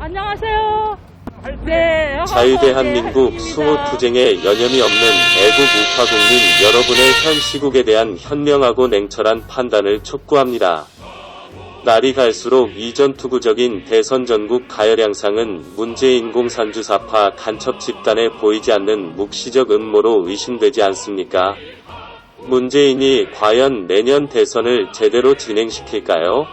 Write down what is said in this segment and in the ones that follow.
안녕하세요. 네. 자유대한민국 수호투쟁에 여념이 없는 애국 우파 국민 여러분의 현 시국에 대한 현명하고 냉철한 판단을 촉구합니다. 날이 갈수록 이전 투구적인 대선 전국 가열 양상은 문재인 공산주사파 간첩 집단에 보이지 않는 묵시적 음모로 의심되지 않습니까? 문재인이 과연 내년 대선을 제대로 진행시킬까요?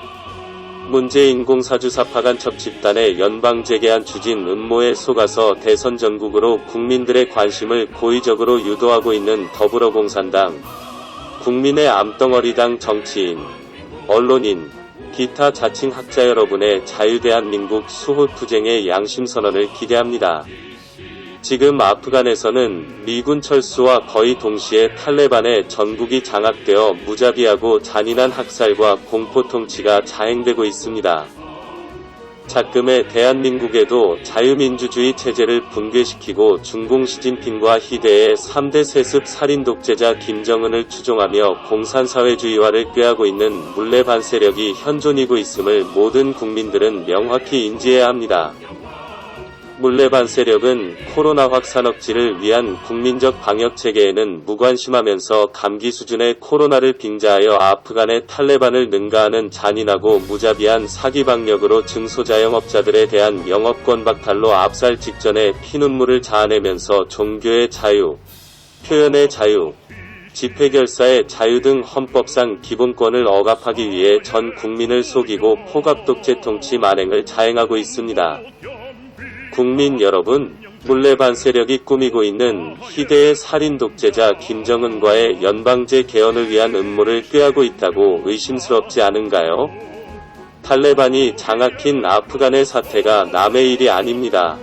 문재인 공사주사파 간첩 집단의 연방재개안 추진 음모에 속아서 대선 전국으로 국민들의 관심을 고의적으로 유도하고 있는 더불어공산당, 국민의 암덩어리당 정치인, 언론인, 기타 자칭 학자 여러분의 자유대한민국 수호투쟁의 양심선언을 기대합니다. 지금 아프간에서는 미군 철수와 거의 동시에 탈레반의 전국이 장악되어 무자비하고 잔인한 학살과 공포통치가 자행되고 있습니다. 작금의 대한민국에도 자유민주주의 체제를 붕괴시키고 중공 시진핑과 희대의 3대 세습 살인 독재자 김정은을 추종하며 공산사회주의화를 꾀하고 있는 물레반 세력이 현존이고 있음을 모든 국민들은 명확히 인지해야 합니다. 물레반 세력은 코로나 확산 억지를 위한 국민적 방역체계에는 무관심하면서 감기 수준의 코로나를 빙자하여 아프간의 탈레반을 능가하는 잔인하고 무자비한 사기 방역으로 증소자영업자들에 대한 영업권 박탈로 압살 직전에 피눈물을 자아내면서 종교의 자유, 표현의 자유, 집회결사의 자유 등 헌법상 기본권을 억압하기 위해 전 국민을 속이고 포갑독재 통치 만행을 자행하고 있습니다. 국민 여러분, 물레반 세력이 꾸미고 있는 희대의 살인 독재자 김정은과의 연방제 개헌을 위한 음모를 꾀하고 있다고 의심스럽지 않은가요? 탈레반이 장악힌 아프간의 사태가 남의 일이 아닙니다.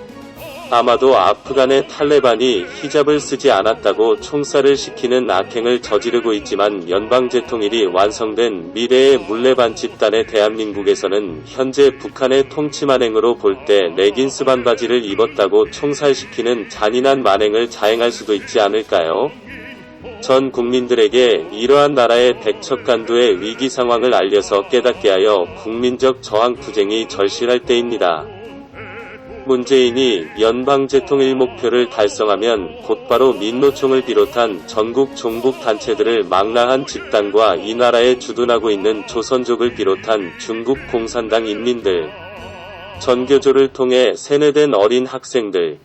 아마도 아프간의 탈레반이 히잡을 쓰지 않았다고 총살을 시키는 악행을 저지르고 있지만 연방제 통일이 완성된 미래의 물레반 집단의 대한민국에서는 현재 북한의 통치 만행으로 볼 때 레깅스 반바지를 입었다고 총살시키는 잔인한 만행을 자행할 수도 있지 않을까요? 전 국민들에게 이러한 나라의 백척간두의 위기 상황을 알려서 깨닫게 하여 국민적 저항투쟁이 절실할 때입니다. 문재인이 연방제통일 목표를 달성하면 곧바로 민노총을 비롯한 전국 종북단체들을 망라한 집단과 이 나라에 주둔하고 있는 조선족을 비롯한 중국 공산당 인민들, 전교조를 통해 세뇌된 어린 학생들,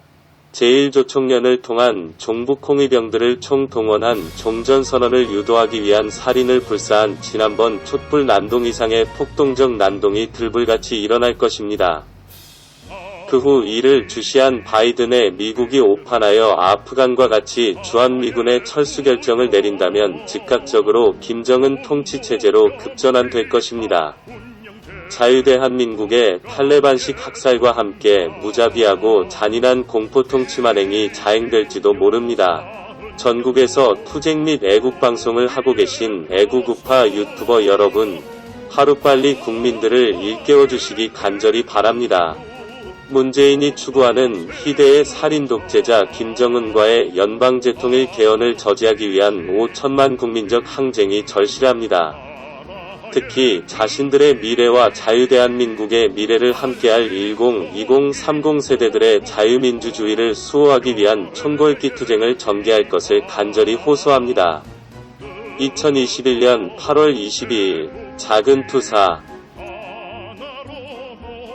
제1조총련을 통한 종북홍위병들을 총동원한 종전선언을 유도하기 위한 살인을 불사한 지난번 촛불 난동 이상의 폭동적 난동이 들불같이 일어날 것입니다. 그 후 이를 주시한 바이든의 미국이 오판하여 아프간과 같이 주한미군의 철수 결정을 내린다면 즉각적으로 김정은 통치체제로 급전환될 것입니다. 자유대한민국의 탈레반식 학살과 함께 무자비하고 잔인한 공포통치 만행이 자행될지도 모릅니다. 전국에서 투쟁 및 애국방송을 하고 계신 애국우파 유튜버 여러분, 하루빨리 국민들을 일깨워주시기 간절히 바랍니다. 문재인이 추구하는 희대의 살인 독재자 김정은과의 연방제통일 개헌을 저지하기 위한 5천만 국민적 항쟁이 절실합니다. 특히 자신들의 미래와 자유대한민국의 미래를 함께할 10, 20, 30 세대들의 자유민주주의를 수호하기 위한 총궐기 투쟁을 전개할 것을 간절히 호소합니다. 2021년 8월 22일 작은 투사.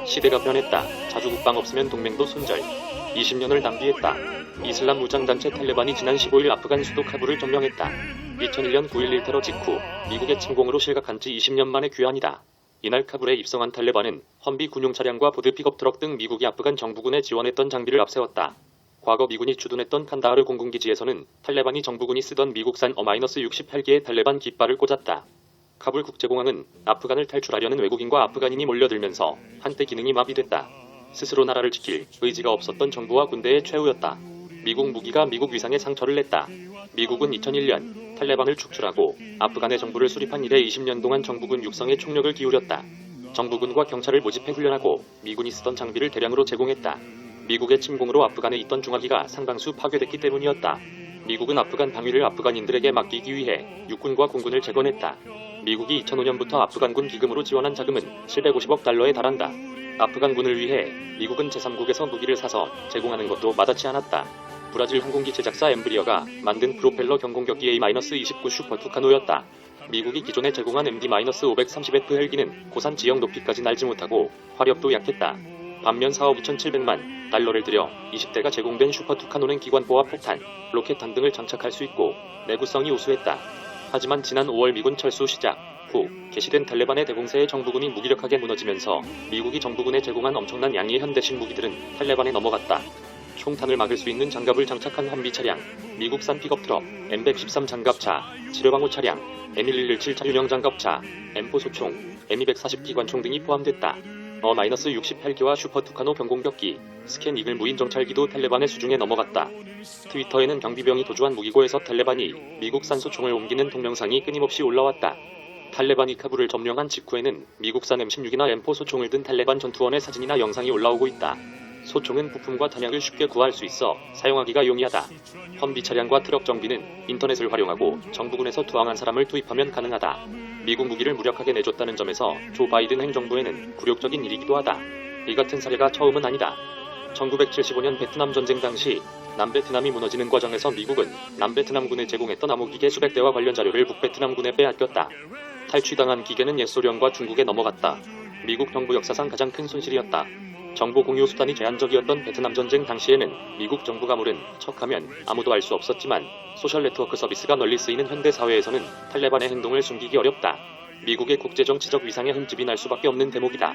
시대가 변했다. 자주국방 없으면 동맹도 손절. 20년을 낭비했다. 이슬람 무장단체 탈레반이 지난 15일 아프간 수도 카불을 점령했다. 2001년 9.11 테러 직후 미국의 침공으로 실각한 지 20년 만의 귀환이다. 이날 카불에 입성한 탈레반은 험비 군용 차량과 보드 픽업 트럭 등 미국이 아프간 정부군에 지원했던 장비를 앞세웠다. 과거 미군이 주둔했던 칸다하르 공군기지에서는 탈레반이 정부군이 쓰던 미국산 어-68개의 탈레반 깃발을 꽂았다. 카불 국제공항은 아프간을 탈출하려는 외국인과 아프간인이 몰려들면서 한때 기능이 마비됐다. 스스로 나라를 지킬 의지가 없었던 정부와 군대의 최후였다. 미국 무기가 미국 위상에 상처를 냈다. 미국은 2001년 탈레반을 축출하고 아프간의 정부를 수립한 이래 20년 동안 정부군 육성에 총력을 기울였다. 정부군과 경찰을 모집해 훈련하고 미군이 쓰던 장비를 대량으로 제공했다. 미국의 침공으로 아프간에 있던 중화기가 상당수 파괴됐기 때문이었다. 미국은 아프간 방위를 아프간인들에게 맡기기 위해 육군과 공군을 재건했다. 미국이 2005년부터 아프간군 기금으로 지원한 자금은 750억 달러에 달한다. 아프간군을 위해 미국은 제3국에서 무기를 사서 제공하는 것도 마다치 않았다. 브라질 항공기 제작사 엠브리어가 만든 프로펠러 경공격기 A-29 슈퍼 투카노였다. 미국이 기존에 제공한 MD-530F 헬기는 고산 지형 높이까지 날지 못하고 화력도 약했다. 반면 4억 2,700만 달러를 들여 20대가 제공된 슈퍼 투카노는 기관포와 폭탄, 로켓탄 등을 장착할 수 있고 내구성이 우수했다. 하지만 지난 5월 미군 철수 시작 후 개시된 탈레반의 대공세에 정부군이 무기력하게 무너지면서 미국이 정부군에 제공한 엄청난 양의 현대식 무기들은 탈레반에 넘어갔다. 총탄을 막을 수 있는 장갑을 장착한 험비 차량, 미국산 픽업 트럭, M113 장갑차, 지뢰방호 차량, M1117 차륜형 장갑차, M4 소총, M240 기관총 등이 포함됐다. 어-60 헬기와 슈퍼 투카노 경공격기, 스캔 이글 무인 정찰기도 탈레반의 수중에 넘어갔다. 트위터에는 경비병이 도주한 무기고에서 탈레반이 미국산 소총을 옮기는 동영상이 끊임없이 올라왔다. 탈레반이 카불을 점령한 직후에는 미국산 M16이나 M4 소총을 든 탈레반 전투원의 사진이나 영상이 올라오고 있다. 소총은 부품과 탄약을 쉽게 구할 수 있어 사용하기가 용이하다. 험비 차량과 트럭 정비는 인터넷을 활용하고 정부군에서 투항한 사람을 투입하면 가능하다. 미국 무기를 무력하게 내줬다는 점에서 조 바이든 행정부에는 굴욕적인 일이기도 하다. 이 같은 사례가 처음은 아니다. 1975년 베트남 전쟁 당시 남베트남이 무너지는 과정에서 미국은 남베트남군에 제공했던 암호기계 수백 대와 관련 자료를 북베트남군에 빼앗겼다. 탈취당한 기계는 옛소련과 중국에 넘어갔다. 미국 정부 역사상 가장 큰 손실이었다. 정보 공유 수단이 제한적이었던 베트남 전쟁 당시에는 미국 정부 가물은 척하면 아무도 알 수 없었지만 소셜 네트워크 서비스가 널리 쓰이는 현대 사회에서는 탈레반의 행동을 숨기기 어렵다. 미국의 국제정치적 위상에 흠집이 날 수밖에 없는 대목이다.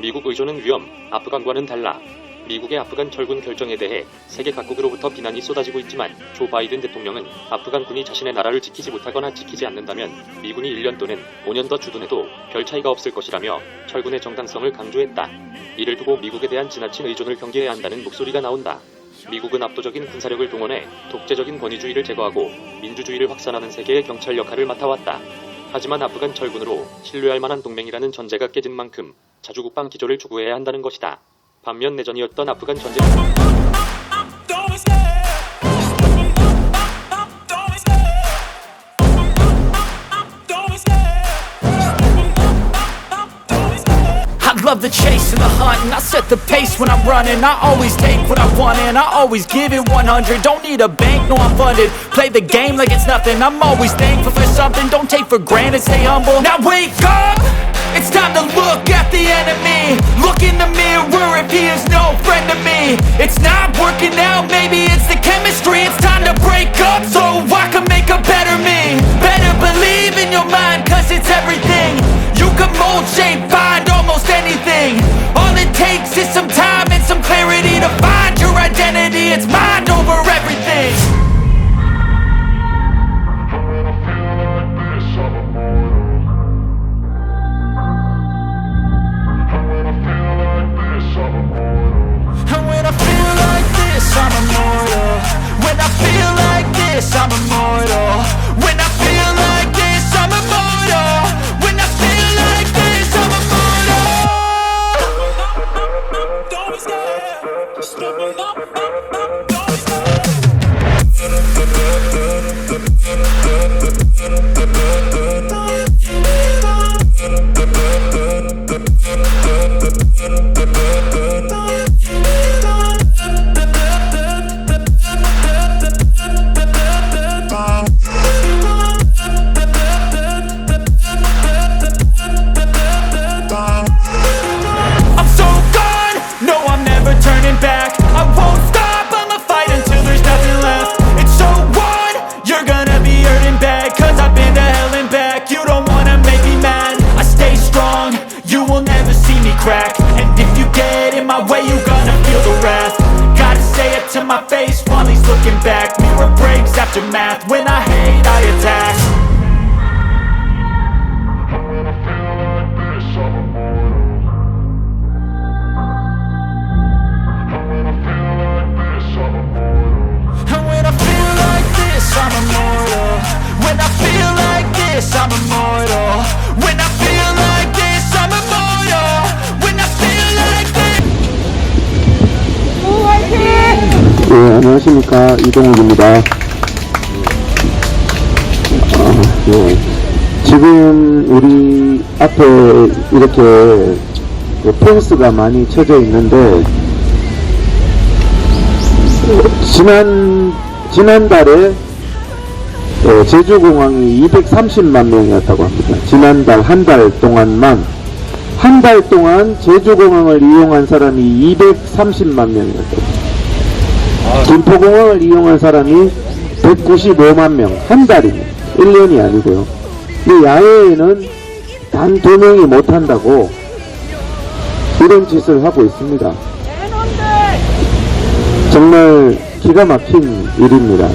미국 의존은 위험, 아프간과는 달라. 미국의 아프간 철군 결정에 대해 세계 각국으로부터 비난이 쏟아지고 있지만 조 바이든 대통령은 아프간군이 자신의 나라를 지키지 못하거나 지키지 않는다면 미군이 1년 또는 5년 더 주둔해도 별 차이가 없을 것이라며 철군의 정당성을 강조했다. 이를 두고 미국에 대한 지나친 의존을 경계해야 한다는 목소리가 나온다. 미국은 압도적인 군사력을 동원해 독재적인 권위주의를 제거하고 민주주의를 확산하는 세계의 경찰 역할을 맡아왔다. 하지만 아프간 철군으로 신뢰할 만한 동맹이라는 전제가 깨진 만큼 자주 국방 기조를 추구해야 한다는 것이다. 반면 내전이었던 아프간 전쟁 I love the chase and the hunt, and I set the pace when I'm running. I always take what I want and I always give it 100. Don't need a bank, no I'm funded. Play the game like it's nothing. I'm always thankful for something. Don't take for granted, stay humble. Now wake up! It's time to look at the enemy. Look in the mirror if he is no friend to me. It's not working out, maybe it's the chemistry. It's time to break up so I can make a better me. Better believe in your mind, cause it's everything. You can mold, shape, find almost anything. All it takes is some time and some clarity to find your identity. It's mind over everything. And when I feel like this, I'm immortal. When I feel like this, I'm immortal. When I feel like this, I'm immortal. When I feel like this, I'm immortal. Don't be scared. Just open up, don't be I'm so gone, no I'm never turning back. I won't stop, I'ma fight until there's nothing left. It's so on, you're gonna be hurting bad. Cause I've been to hell and back. You don't wanna make me mad, I stay strong. You will never see me crack. And if you get in my way, you're gonna feel the wrath. Gotta say it to my face while he's looking back. Mirror breaks after math, when I hate I attack. And when I feel like this, I'm immortal. When I feel like this, I'm immortal. When I feel like this, I'm immortal. When I feel like this. 네, 안녕하십니까. 이동욱입니다. 네. 지금 우리 앞에 이렇게 그 펜스가 많이 쳐져 있는데, 지난달에 제주공항이 230만 명이었다고 합니다. 지난달 한 달 동안만, 한 달 동안 제주공항을 이용한 사람이 230만 명이었다고. 김포공항을 이용한 사람이 195만 명, 한 달이면 1년이 아니고요. 근데 야외에는 단 2명이 못한다고 이런 짓을 하고 있습니다. 정말 기가 막힌 일입니다.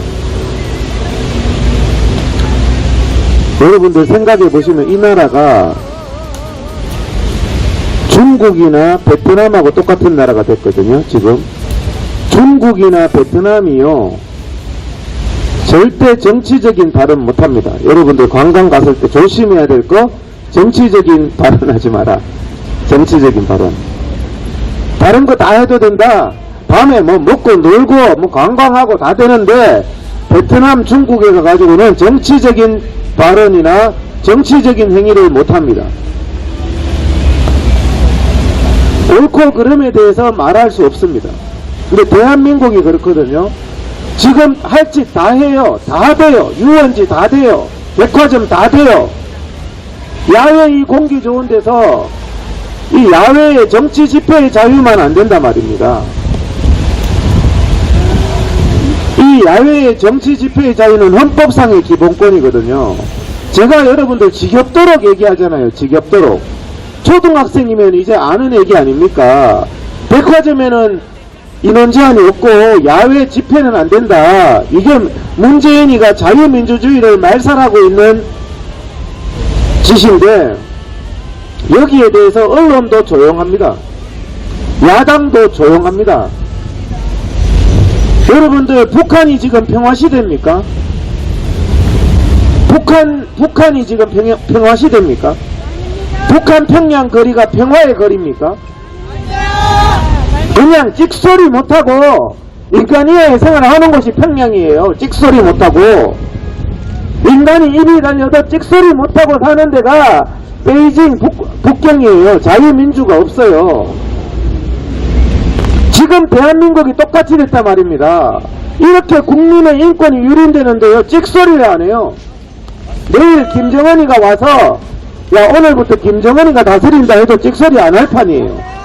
여러분들 생각해 보시면 이 나라가 중국이나 베트남하고 똑같은 나라가 됐거든요. 지금 중국이나 베트남이요, 절대 정치적인 발언 못합니다. 여러분들 관광 갔을 때 조심해야 될 거, 정치적인 발언하지 마라. 정치적인 발언. 다른 거 다 해도 된다. 밤에 뭐 먹고 놀고 뭐 관광하고 다 되는데, 베트남, 중국에 가가지고는 정치적인 발언이나 정치적인 행위를 못합니다. 옳고 그름에 대해서 말할 수 없습니다. 근데 대한민국이 그렇거든요. 지금 할 짓 다 해요. 다 돼요. 유원지 다 돼요. 백화점 다 돼요. 야외 이 공기 좋은 데서 이 야외의 정치 집회의 자유만 안 된단 말입니다. 이 야외의 정치 집회의 자유는 헌법상의 기본권이거든요. 제가 여러분들 지겹도록 얘기하잖아요. 지겹도록. 초등학생이면 이제 아는 얘기 아닙니까? 백화점에는 인원 제한이 없고 야외 집회는 안 된다. 이게 문재인이가 자유민주주의를 말살하고 있는 짓인데, 여기에 대해서 언론도 조용합니다. 야당도 조용합니다. 여러분들 북한이 지금 평화시대입니까? 북한이 지금 평화시대입니까? 북한 평양 거리가 평화의 거리입니까? 그냥 찍소리 못하고 인간이의 생활을 하는 곳이 평양이에요. 찍소리 못하고. 인간이 입이 다녀도 찍소리 못하고 사는 데가 베이징 북경이에요. 자유민주가 없어요. 지금 대한민국이 똑같이 됐단 말입니다. 이렇게 국민의 인권이 유린되는데요, 찍소리를 안 해요. 내일 김정은이가 와서 야 오늘부터 김정은이가 다스린다 해도 찍소리 안 할 판이에요.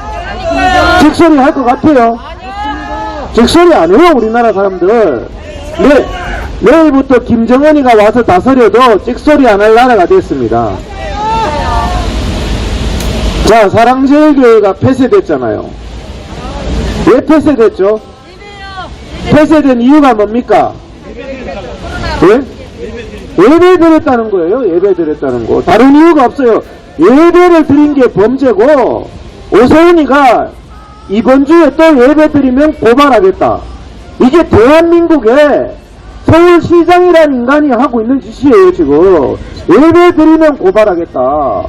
찍소리 할 것 같아요? 찍소리 안 해요, 우리나라 사람들. 내일부터 김정은이가 와서 다스려도 찍소리 안 할 나라가 됐습니다. 자, 사랑제일교회가 폐쇄됐잖아요. 왜 폐쇄됐죠? 폐쇄된 이유가 뭡니까? 예? 예배 드렸다는 거예요. 예배 드렸다는 거. 다른 이유가 없어요. 예배를 드린 게 범죄고, 오세훈이가 이번 주에 또 예배 드리면 고발하겠다. 이게 대한민국에 서울시장이라는 인간이 하고 있는 짓이에요. 지금 예배 드리면 고발하겠다.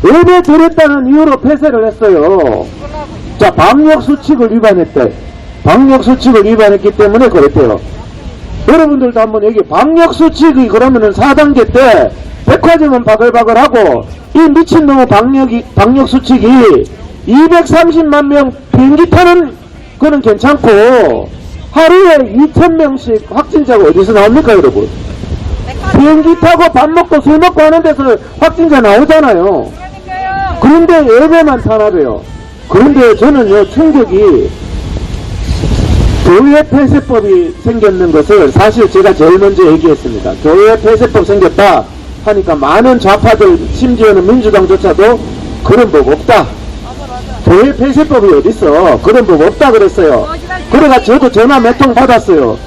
예배 드렸다는 이유로 폐쇄를 했어요. 자, 방역수칙을 위반했대. 방역수칙을 위반했기 때문에 그랬대요. 여러분들도 한번 얘기해. 방역수칙이 그러면은 4단계 때 백화점은 바글바글하고 이 미친놈의 방역수칙이 230만 명 비행기 타는 거는 괜찮고, 하루에 2,000명씩 확진자가 어디서 나옵니까, 여러분? 비행기 타고 밥 먹고 술 먹고 하는 데서 확진자 나오잖아요. 그런데 예배만 탄압해요. 그런데 저는요, 충격이, 교회 폐쇄법이 생겼는 것을 사실 제가 제일 먼저 얘기했습니다. 교회 폐쇄법 생겼다 하니까 많은 좌파들, 심지어는 민주당조차도 그런 법 없다. 교회 폐쇄법이 어딨어. 그런 법 없다 그랬어요. 그래가 저도 전화 몇 통 받았어요.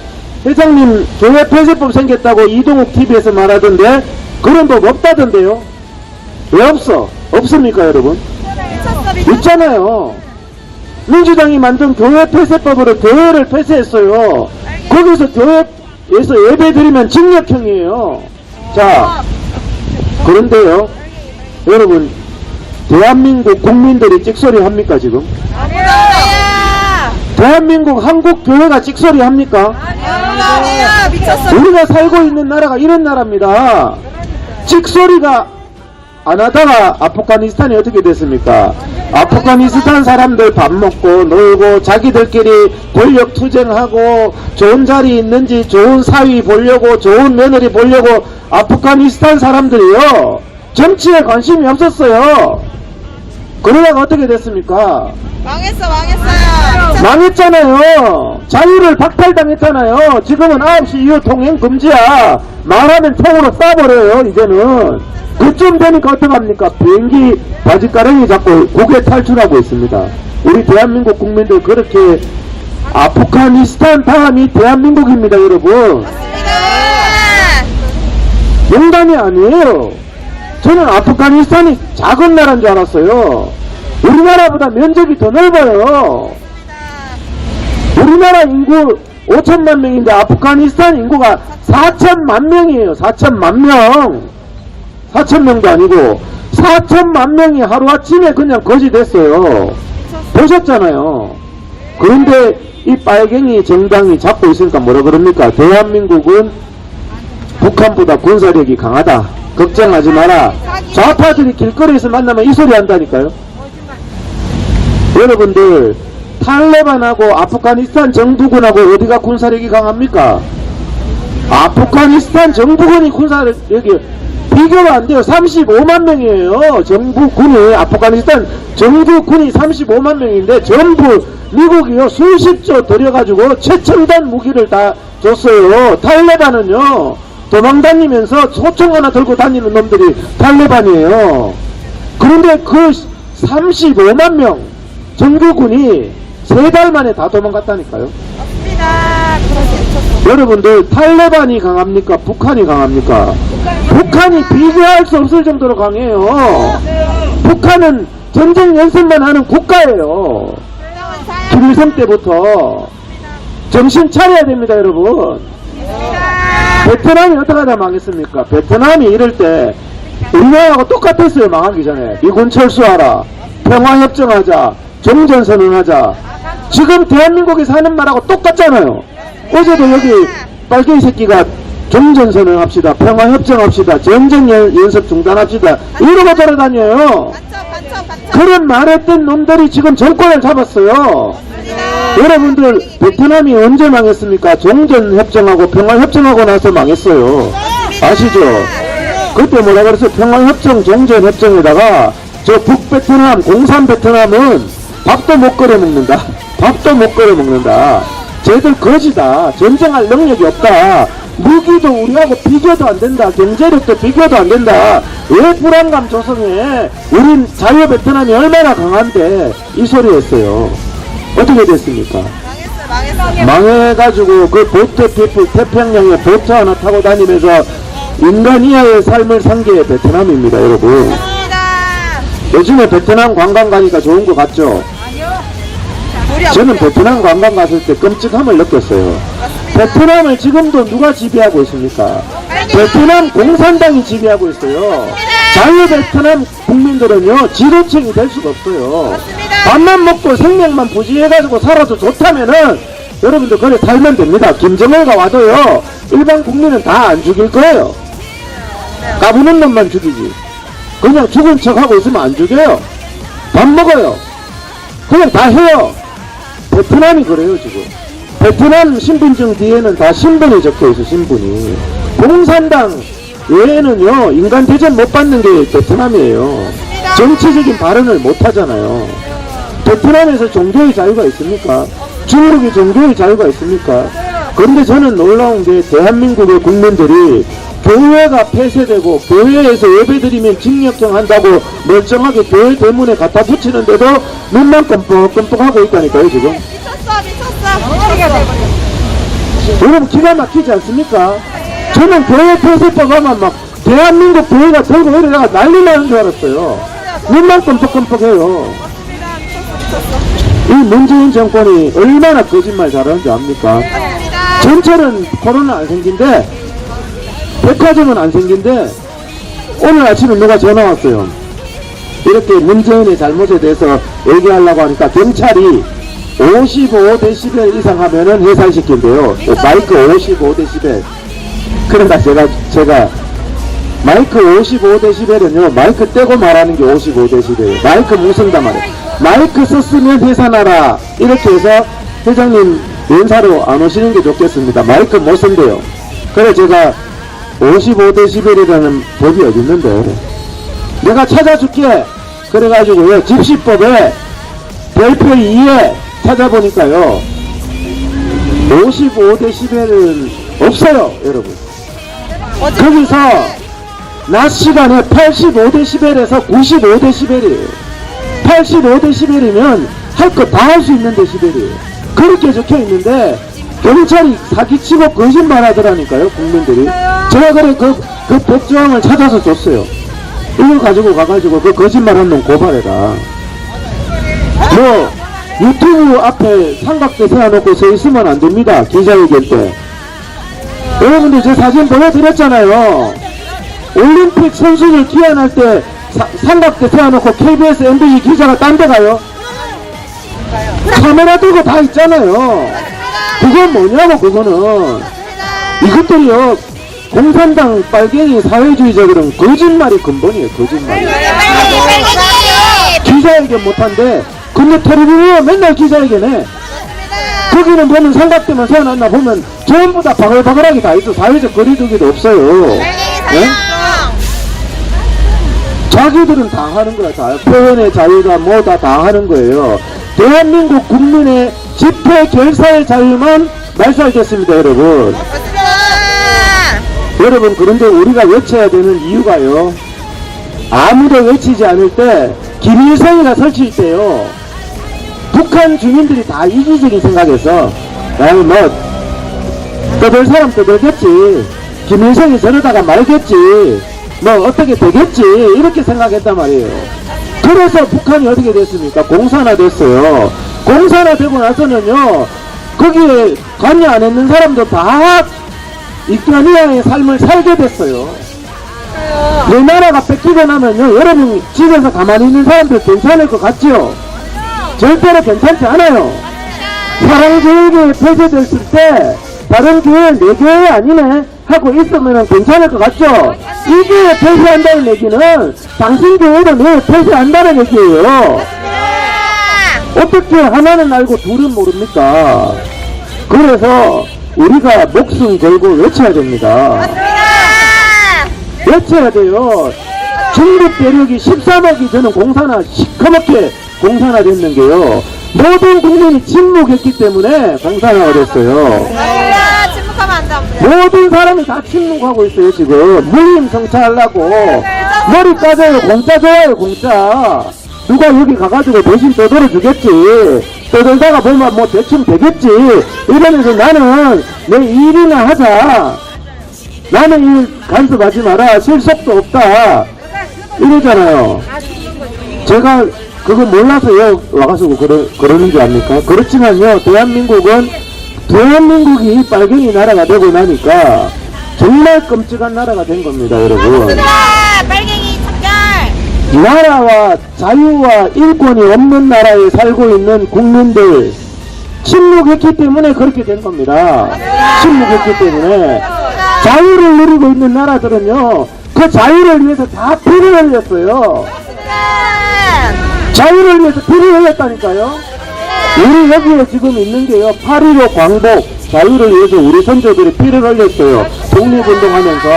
회장님 교회 폐쇄법 생겼다고 이동욱 TV에서 말하던데 그런 법 없다던데요. 왜 없어? 없습니까 여러분? 있잖아요. 민주당이 만든 교회 폐쇄법으로 교회를 폐쇄했어요. 거기서 교회에서 예배 드리면 징역형이에요. 자, 그런데요 여러분, 대한민국 국민들이 찍소리 합니까 지금? 아니요. 대한민국 한국 교회가 찍소리 합니까? 아니요. 미쳤어. 우리가 살고 있는 나라가 이런 나라입니다. 찍소리가 안 하다가 아프가니스탄이 어떻게 됐습니까? 아프가니스탄 사람들 밥 먹고 놀고 자기들끼리 권력 투쟁하고 좋은 자리 있는지 좋은 사위 보려고 좋은 며느리 보려고 아프가니스탄 사람들이요 정치에 관심이 없었어요. 그러다가 어떻게 됐습니까? 망했어요. 망했잖아요. 자유를 박탈당했잖아요. 지금은 9시 이후 통행 금지야. 말하면 총으로 쏴버려요 이제는. 그쯤 되니까 어떡합니까? 비행기 바지가랑이 잡고 국외 탈출하고 있습니다. 우리 대한민국 국민들 그렇게 아프가니스탄 다음이 대한민국입니다 여러분. 농담이 아니에요. 저는 아프가니스탄이 작은 나라인 줄 알았어요. 우리나라보다 면적이 더 넓어요. 우리나라 인구 5천만 명인데 아프가니스탄 인구가 4천만 명이에요. 4천만 명. 4천명도 아니고 4천만 명이 하루아침에 그냥 거지 됐어요. 보셨잖아요. 그런데 이 빨갱이 정당이 잡고 있으니까 뭐라 그럽니까? 대한민국은 북한보다 군사력이 강하다. 걱정하지 마라. 좌파들이 길거리에서 만나면 이 소리 한다니까요. 여러분들 탈레반하고 아프가니스탄 정부군하고 어디가 군사력이 강합니까? 아프가니스탄 정부군이 군사력이 비교가 안 돼요. 35만 명이에요. 정부군이 아프가니스탄 정부군이 35만 명인데 전부 미국이요 수십조 들여가지고 최첨단 무기를 다 줬어요. 탈레반은요 도망다니면서 소총 하나 들고 다니는 놈들이 탈레반이에요. 그런데 그 35만 명 정부군이 3달 만에 다 도망갔다니까요. 여러분들 탈레반이 강합니까? 북한이 강합니까? 북한이 비교할 수 없을 정도로 강해요. 북한은 전쟁 연습만 하는 국가예요. 김일성 때부터 정신 차려야 됩니다 여러분. 베트남이 어떻게 하다 망했습니까? 베트남이 이럴 때 우리나라하고 똑같았어요. 망하기 전에 미군 철수하라, 평화협정하자, 종전선언하자. 지금 대한민국이 사는 말하고 똑같잖아요. 어제도 여기 빨갱이 새끼가 종전선언합시다, 평화협정합시다, 전쟁 연습 중단합시다 이러고 돌아다녀요. 그런 말했던 놈들이 지금 정권을 잡았어요. 여러분들 베트남이 언제 망했습니까? 종전협정하고 평화협정하고 나서 망했어요. 아시죠? 그때 뭐라 그랬어요? 평화협정, 종전협정에다가 저 북베트남, 공산베트남은 밥도 못 끓여 먹는다. 밥도 못 끓여 먹는다. 쟤들 거지다. 전쟁할 능력이 없다. 무기도 우리하고 비교도 안 된다. 경제력도 비교도 안 된다. 왜 불안감 조성해? 우린 자유 베트남이 얼마나 강한데 이 소리 했어요. 어떻게 됐습니까? 망해가지고 그 보트 피플 태평양에 보트 하나 타고 다니면서 인간 이하의 삶을 산 게 베트남입니다 여러분. 요즘에 베트남 관광 가니까 좋은 거 같죠? 저는 베트남 관광 갔을 때 끔찍함을 느꼈어요. 베트남을 지금도 누가 지배하고 있습니까? 베트남 공산당이 지배하고 있어요. 자유 베트남 국민들은요 지도층이 될 수가 없어요. 밥만 먹고 생명만 부지해가지고 살아도 좋다면은 여러분들 그래 살면 됩니다. 김정은가 와도요 일반 국민은 다 안 죽일 거예요. 까부는 놈만 죽이지. 그냥 죽은 척하고 있으면 안 죽여요. 밥 먹어요. 그냥 다 해요. 베트남이 그래요 지금. 베트남 신분증 뒤에는 다 신분이 적혀있어. 신분이. 공산당 외에는요 인간 대접 못 받는 게 베트남이에요. 정치적인 발언을 못 하잖아요. 베트남에서 종교의 자유가 있습니까? 중국이 종교의 자유가 있습니까? 그런데 저는 놀라운 게 대한민국의 국민들이 교회가 폐쇄되고 교회에서 예배드리면 징역형 한다고 멀쩡하게 교회 대문에 갖다 붙이는데도 눈만 끔뻑끔뻑하고 있다니까요 지금. 여러분 기가 막히지 않습니까? 저는 교회 폐쇄법 하면 막 대한민국 교회가 들고 이러다가 난리 나는 줄 알았어요. 눈만 끔뻑끔뻑해요. 이 문재인 정권이 얼마나 거짓말 잘하는지 압니까? 전철은 코로나 안 생긴데 백화점은 안 생긴데 오늘 아침에 누가 전화 왔어요. 이렇게 문재인의 잘못에 대해서 얘기하려고 하니까 경찰이 55dB 이상 하면은 해산시킨대요. 마이크 55dB. 그러니까 제가 마이크 55dB은요, 마이크 떼고 말하는 게 55dB. 마이크 못 쓴단 말이에요. 마이크 썼으면 회사나라. 이렇게 해서 회장님 연사로 안 오시는 게 좋겠습니다. 마이크 못 쓴대요. 그래 제가 55dB이라는 법이 어디 있는데, 내가 찾아줄게. 그래가지고요, 집시법에 별표 2에 찾아보니까요, 55dB는 없어요, 여러분. 거기서 낮 시간에 85dB에서 95dB이에요. 85dB이면 할 거 다 할 수 있는 데시벨이에요. 그렇게 적혀 있는데 경찰이 사기치고 거짓말 하더라니까요, 국민들이. 제가 그래 그 법조항을 찾아서 줬어요. 이걸 가지고 가가지고 그 거짓말한 놈 고발해라. 뭐 유튜브 앞에 삼각대 세워놓고 서 있으면 안 됩니다, 기자회견 때. 여러분들 제 사진 보여드렸잖아요. 올림픽 선수들 기한할 때 삼각대 세워놓고 KBS, MBC 기자가 딴 데 가요? 카메라 들고 다 있잖아요. 그건 뭐냐고, 그거는. 이것들이요, 공산당 빨갱이 사회주의자들은 거짓말이 근본이에요, 거짓말. 기자회견 못한대. 근데 텔레비전은 맨날 기자회견해. 거기는 보면 삼각대만 세워놨나 보면 전부 다 바글바글하게 다 있어. 사회적 거리두기도 없어요. 네? 자기들은 다 하는 거야. 다 표현의 자유가 뭐다 다 하는 거예요. 대한민국 국민의 집회 결사의 자유만 말살됐습니다, 여러분. 여러분, 그런데 우리가 외쳐야 되는 이유가요, 아무도 외치지 않을 때 김일성이가 설칠 때요, 북한 주민들이 다 이기적인 생각해서 뭐 떠들 사람 떠들겠지, 김일성이 저러다가 말겠지, 뭐 어떻게 되겠지, 이렇게 생각했단 말이에요. 그래서 북한이 어떻게 됐습니까? 공산화 됐어요. 공산화 되고 나서는요, 거기에 관여 안 했는 사람도 다 이크라니아의 삶을 살게 됐어요. 내 나라가 뺏기고 나면요, 여러분 집에서 가만히 있는 사람들 괜찮을 것 같지요? 절대로 괜찮지 않아요. 사랑제일교회 폐쇄됐을 때 다른 교회 내 교회 아니네 하고 있으면 괜찮을 것 같죠? 이 교회 폐쇄한다는 얘기는 당신 교회도 내 폐쇄한다는 얘기예요. 어떻게 하나는 알고 둘은 모릅니까? 그래서 우리가 목숨 걸고 외쳐야 됩니다. 외쳐야 돼요. 중국 대륙이 13억이 저는 공산화 시커멓게 공산화 됐는 게요, 모든 국민이 침묵했기 때문에 공산화가 됐어요. 침묵하면 안 돼. 모든 사람이 다 침묵하고 있어요. 지금 무임 성차하려고 머리 까져요. 공짜 좋아요, 공짜. 누가 여기 가가지고 대신 떠들어 주겠지. 떠들다가 보면 뭐 대충 되겠지. 이러면서 나는 내 일이나 하자, 나는 일 간섭하지 마라, 실속도 없다, 이러잖아요. 제가 그거 몰라서 여기 와가지고 그러는 줄 압니까? 그렇지만요, 대한민국이 빨갱이 나라가 되고 나니까 정말 끔찍한 나라가 된 겁니다, 여러분. 빨갱이 참결. 나라와 자유와 인권이 없는 나라에 살고 있는 국민들, 침묵했기 때문에 그렇게 된 겁니다. 침묵했기 때문에. 자유를 누리고 있는 나라들은요, 그 자유를 위해서 다 피를 흘렸어요. 자유를 위해서 피를 흘렸다니까요. 우리 여기에 지금 있는 게요, 8.15 광복, 자유를 위해서 우리 선조들이 피를 흘렸어요. 독립운동하면서.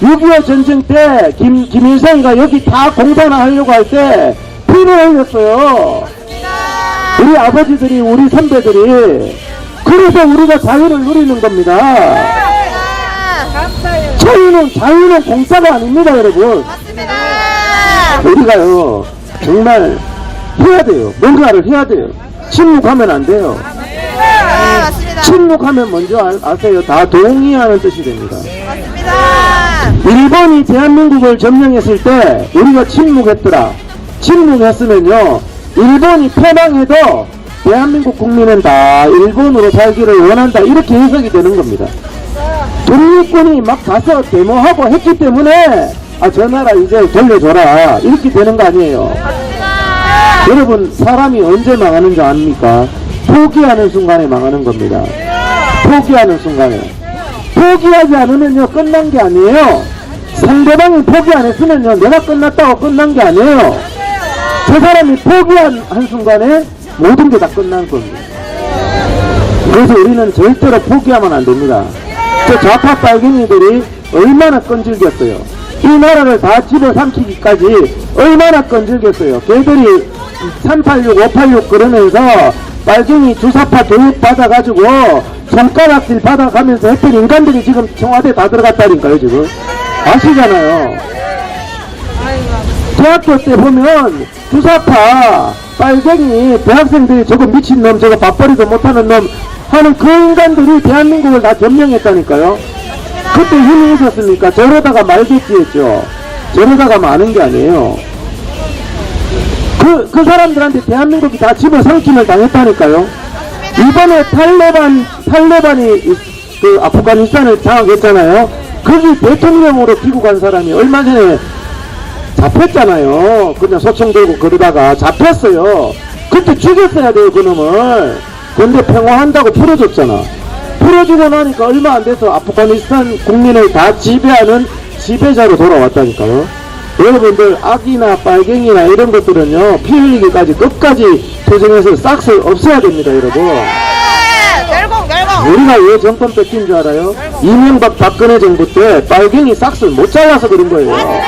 6.25 전쟁 때 김일성이가 여기 다 공산화 하려고 할 때 피를 흘렸어요. 우리 아버지들이, 우리 선배들이. 그래서 우리가 자유를 누리는 겁니다. 자유는 공짜가 아닙니다, 여러분. 우리가요, 정말 해야 돼요. 뭔가를 해야 돼요. 침묵하면 안 돼요. 맞습니다. 침묵하면 먼저 아세요. 다 동의하는 뜻이 됩니다. 맞습니다. 일본이 대한민국을 점령했을 때 우리가 침묵했더라. 침묵했으면요, 일본이 패망해도 대한민국 국민은 다 일본으로 살기를 원한다, 이렇게 해석이 되는 겁니다. 독립군이 막 가서 데모하고 했기 때문에 저 나라 이제 돌려줘라, 이렇게 되는 거 아니에요. 여러분, 사람이 언제 망하는 줄 압니까? 포기하는 순간에 망하는 겁니다. 포기하는 순간에. 포기하지 않으면요, 끝난 게 아니에요. 상대방이 포기 안 했으면요, 내가 끝났다고 끝난 게 아니에요. 저 사람이 포기한 한순간에 모든 게 다 끝난 겁니다. 그래서 우리는 절대로 포기하면 안 됩니다. 저 좌파 빨갱이들이 얼마나 끈질겼어요. 이 나라를 다 집어삼키기까지 얼마나 끈질겼어요. 걔들이 386, 586 그러면서 빨갱이 주사파 교육 받아가지고 손가락질 받아가면서 했던 인간들이 지금 청와대 다 들어갔다니까요, 지금. 아시잖아요. 대학교 때 보면 주사파 빨갱이 대학생들이 저거 미친놈, 저거 밥벌이도 못하는 놈 하는 그 인간들이 대한민국을 다 점령했다니까요. 그때 힘이 있었습니까? 저러다가 말겠지 했죠. 저러다가 마는 게 아니에요. 그 사람들한테 대한민국이 다 집어삼킴을 당했다니까요. 이번에 탈레반이 그 아프가니스탄을 장악했잖아요. 거기 대통령으로 귀국한 사람이 얼마 전에 잡혔잖아요. 그냥 소총 들고 그러다가 잡혔어요. 그때 죽였어야 돼요, 그놈을. 근데 평화한다고 풀어줬잖아. 풀어주고 나니까 얼마 안 돼서 아프가니스탄 국민을 다 지배하는 지배자로 돌아왔다니까요. 여러분들, 악이나 빨갱이나 이런 것들은요, 피 흘리기까지 끝까지 투쟁해서 싹쓸 없애야 됩니다, 여러분. 결공. 우리가 왜 정권 뺏긴 줄 알아요? 이명박 박근혜 정부 때 빨갱이 싹쓸 못 잘라서 그런 거예요.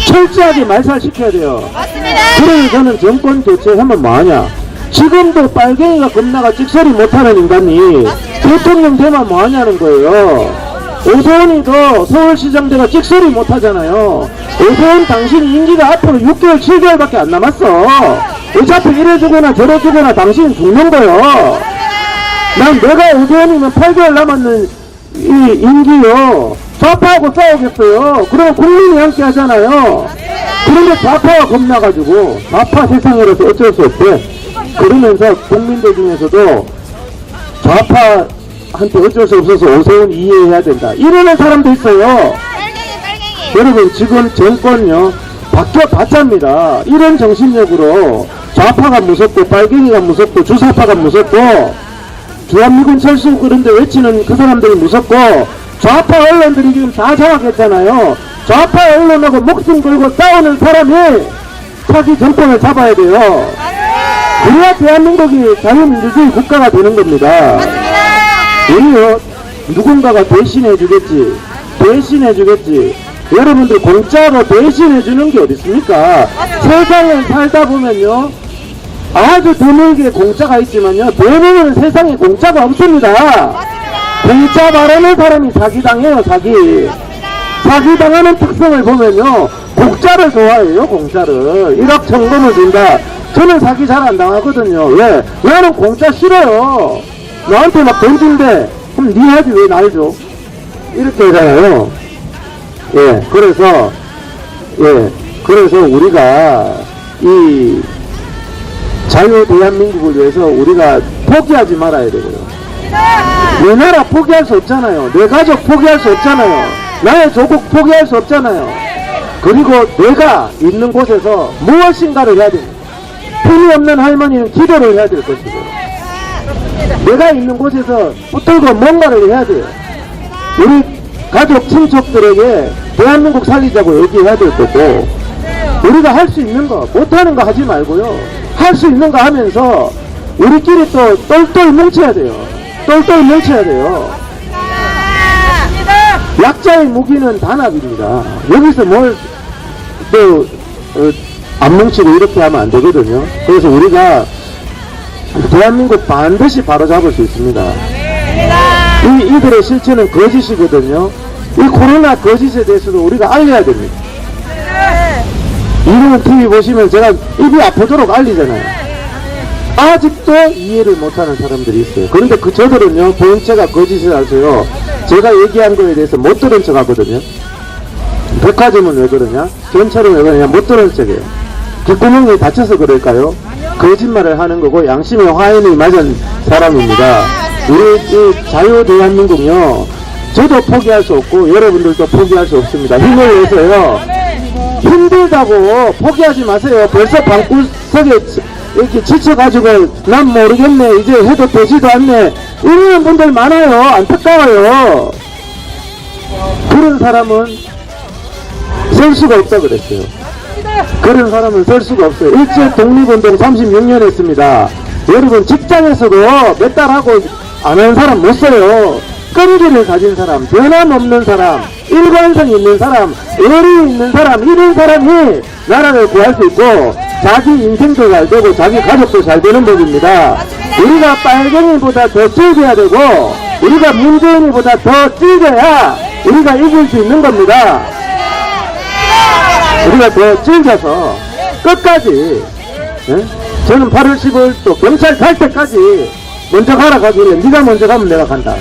철저하게 말살시켜야 돼요. 맞습니다. 그래서 저는 정권 교체하면 뭐하냐? 지금도 빨갱이가 겁나가 찍소리 못하는 인간이 대통령 되면 뭐하냐는 거예요. 오세훈이도 서울시장 되가 찍소리 못하잖아요. 오세훈 당신 임기가 앞으로 6개월 7개월밖에 안 남았어. 어차피 이래주거나 저래주거나 당신 죽는 거요. 난 내가 오세훈이면 8개월 남았는 이 임기요, 좌파하고 싸우겠어요. 그러면 국민이 함께 하잖아요. 그런데 좌파가 겁나가지고 좌파 세상으로서 어쩔 수 없대. 그러면서 국민들 중에서도 좌파한테 어쩔 수 없어서 오세훈 이해해야 된다, 이러는 사람도 있어요. 빨갱이. 여러분, 지금 정권요 바뀌어봤답니다. 이런 정신력으로 좌파가 무섭고 빨갱이가 무섭고 주사파가 무섭고 주한미군 철수 그런데 외치는 그 사람들이 무섭고 좌파 언론들이 지금 다 장악했잖아요. 좌파 언론하고 목숨 걸고 싸우는 사람이 차기 정권을 잡아야 돼요. 그래야 대한민국이 자유민주주의 국가가 되는 겁니다. 우리요, 누군가가 대신해 주겠지. 여러분들 공짜로 대신해 주는 게 어디 있습니까? 세상을 살다 보면요, 아주 드물게 공짜가 있지만요, 대부분 세상에 공짜가 없습니다. 공짜 바라는 사람이 사기당해요, 사기. 사기당하는 특성을 보면요, 공짜를 좋아해요, 공짜를. 1억 천금을 준다. 저는 사기 잘 안 당하거든요. 왜? 나는 공짜 싫어요. 나한테 막 돈 준대. 그럼 니 하지 왜 날 줘? 이렇게 하잖아요. 예, 그래서 우리가 이 자유 대한민국을 위해서 우리가 포기하지 말아야 되고요. 내 나라 포기할 수 없잖아요. 내 가족 포기할 수 없잖아요. 나의 조국 포기할 수 없잖아요. 그리고 내가 있는 곳에서 무엇인가를 해야 됩니다. 힘이 없는 할머니는 기도를 해야 될 것이고, 내가 있는 곳에서 붙들고 뭔가를 해야 돼요. 우리 가족 친척들에게 대한민국 살리자고 얘기해야 될 거고, 우리가 할 수 있는 거, 못하는 거 하지 말고요, 할 수 있는 거 하면서 우리끼리 또 똘똘 뭉쳐야 돼요. 약자의 무기는 단합입니다. 여기서 뭘 또 안 뭉치고 이렇게 하면 안 되거든요. 그래서 우리가 대한민국 반드시 바로잡을 수 있습니다. 이들의 실체는 거짓이거든요. 이 코로나 거짓에 대해서도 우리가 알려야 됩니다. 이런 TV 보시면 제가 입이 아프도록 알리잖아요. 아직도 이해를 못하는 사람들이 있어요. 그런데 저들은요, 본체가 거짓이라서요, 제가 얘기한 거에 대해서 못 들은 척 하거든요. 백화점은 왜 그러냐? 전철은 왜 그러냐? 못 들은 척이에요. 귓구멍이 다쳐서 그럴까요? 거짓말을 하는 거고 양심의 화인이 맞은 사람입니다. 우리 이 자유 대한민국요, 저도 포기할 수 없고 여러분들도 포기할 수 없습니다. 힘을 내서요, 힘들다고 포기하지 마세요. 벌써 방구석에 이렇게 지쳐가지고 난 모르겠네, 이제 해도 되지도 않네, 이러는 분들 많아요. 안타까워요. 그런 사람은 설 수가 없다 그랬어요. 그런 사람은 설 수가 없어요. 일제 독립운동 36년 했습니다. 여러분 직장에서도 몇 달 하고 안 하는 사람 못 써요. 끈기를 가진 사람, 변함없는 사람, 일관성 있는 사람, 의리 있는 사람, 이런 사람이 나라를 구할 수 있고 자기 인생도 잘 되고 자기 가족도 잘 되는 법입니다. 우리가 빨갱이보다 더 찔겨야 되고 우리가 문재인이보다 더 찔겨야 우리가 이길 수 있는 겁니다. 우리가 더 찔겨서 끝까지, 예? 저는 8월 15일 또 경찰 갈 때까지 먼저 가라 가길래 네가 먼저 가면 내가 간다.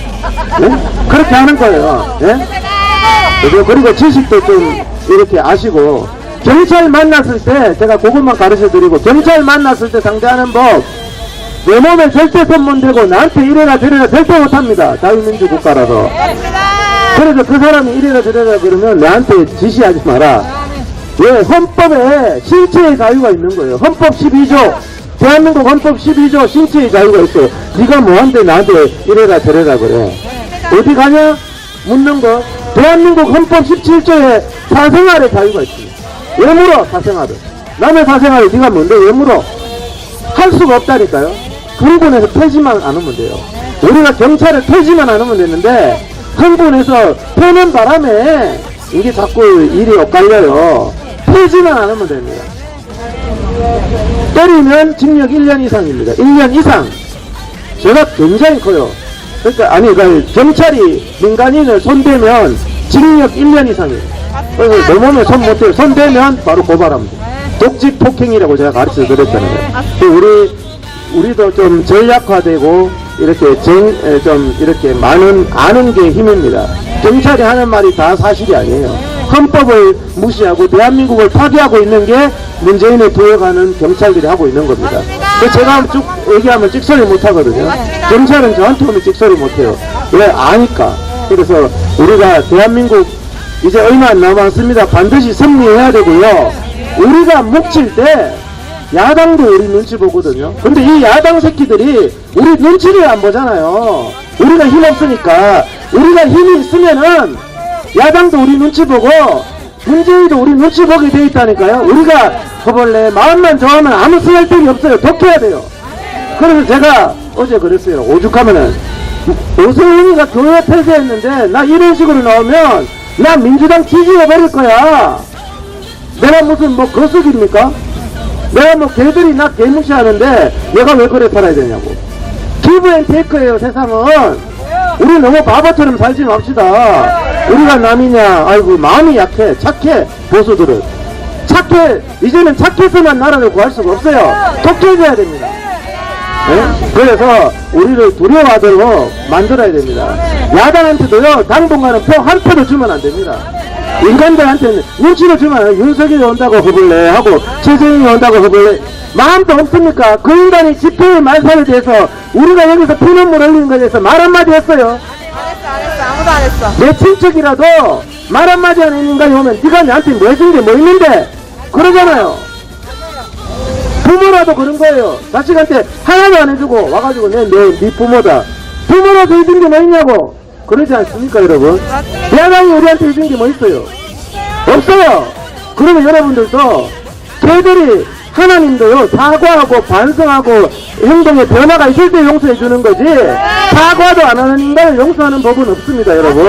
예? 그렇게 하는 거예요. 예? 그리고 지식도 좀 이렇게 아시고 경찰 만났을 때 제가 그것만 가르쳐 드리고 경찰 만났을 때 상대하는 법 내 몸에 절대 손 못 대고 나한테 이래라 저래라 절대 못합니다. 자유민주 국가라서. 그래서 그 사람이 이래라 저래라 그러면 나한테 지시하지 마라. 왜? 헌법에 신체의 자유가 있는 거예요. 헌법 12조 대한민국 헌법 12조 신체의 자유가 있어요. 네가 뭐한테 나한테 이래라 저래라 그래. 어디 가냐? 묻는 거. 대한민국 헌법 17조에 사생활의 자유가 있습니다. 왜 물어? 사생활을. 남의 사생활을 네가 뭔데 왜 물어? 할 수가 없다니까요. 흥분해서 털지만 않으면 돼요. 우리가 경찰을 털지만 않으면 되는데 흥분해서 터는 바람에 이게 자꾸 일이 엇갈려요. 털지만 않으면 됩니다. 때리면 징역 1년 이상입니다. 1년 이상. 제가 굉장히 커요. 그러니까 그러니까 경찰이 민간인을 손대면 징역 1년 이상이에요. 그래서 내 몸에 손 못 대요. 손대면 바로 고발합니다. 독직 폭행이라고 제가 가르쳐 드렸잖아요. 우리도 좀 전략화되고 이렇게 좀 이렇게 많은 아는 게 힘입니다. 경찰이 하는 말이 다 사실이 아니에요. 헌법을 무시하고 대한민국을 파괴하고 있는 게 문재인을 도와가는 경찰들이 하고 있는 겁니다. 제가 쭉 얘기하면 찍소리 못 하거든요. 경찰은 저한테 오면 찍소리 못 해요. 왜? 아니까. 그래서 우리가 대한민국 이제 얼마 안 남았습니다. 반드시 승리해야 되고요. 우리가 묵칠 때 야당도 우리 눈치 보거든요. 근데 이 야당 새끼들이 우리 눈치를 안 보잖아요. 우리가 힘 없으니까. 우리가 힘이 있으면은 야당도 우리 눈치 보고 문재인도 우리 눈치 보게 돼 있다니까요. 우리가 허벌레 마음만 좋아하면 아무 쓸데기 없어요. 독해야 돼요. 그래서 제가 어제 그랬어요. 오죽하면은 오세훈이가 교회 폐쇄했는데 나 이런 식으로 나오면 나 민주당 지지해버릴 거야. 내가 무슨 뭐 거수기입니까? 내가 뭐 걔들이 나 개무시하는데 내가 왜 그래 살아야 되냐고. 기브앤테이크예요 세상은. 우리 너무 바보처럼 살지 맙시다. 우리가 남이냐. 아이고 마음이 약해. 착해. 보수들은 착해. 이제는 착해서만 나라를 구할 수가 없어요. 독해져야 됩니다. 네? 그래서 우리를 두려워하도록 만들어야 됩니다. 야당한테도요 당분간은 표 한 표도 주면 안 됩니다. 인간들한테는 눈치를 주면 안 돼요. 윤석열이 온다고 허벌레 하고 최재형이 온다고 허벌레. 마음도 없습니까? 그 인간이 집회의 말살에 대해서 우리가 여기서 피눈물 흘리는 것에 대해서 말 한마디 했어요? 안 했어. 아무도 안 했어. 내 친척이라도 말 한마디 하는 인간이 오면 네가 나한테 뭐 해준 게 뭐 있는데 그러잖아요. 부모라도 그런 거예요. 자식한테 하나도 안 해주고 와가지고 네 부모다. 부모라도 해준 게 뭐 있냐고. 그러지 않습니까 여러분? 야당이 우리한테 해준 게 뭐 있어요? 없어요. 그러면 여러분들도 걔들이 하나님도요 사과하고 반성하고 행동에 변화가 있을 때 용서해 주는 거지 사과도 안 하는 인간을 용서하는 법은 없습니다 여러분.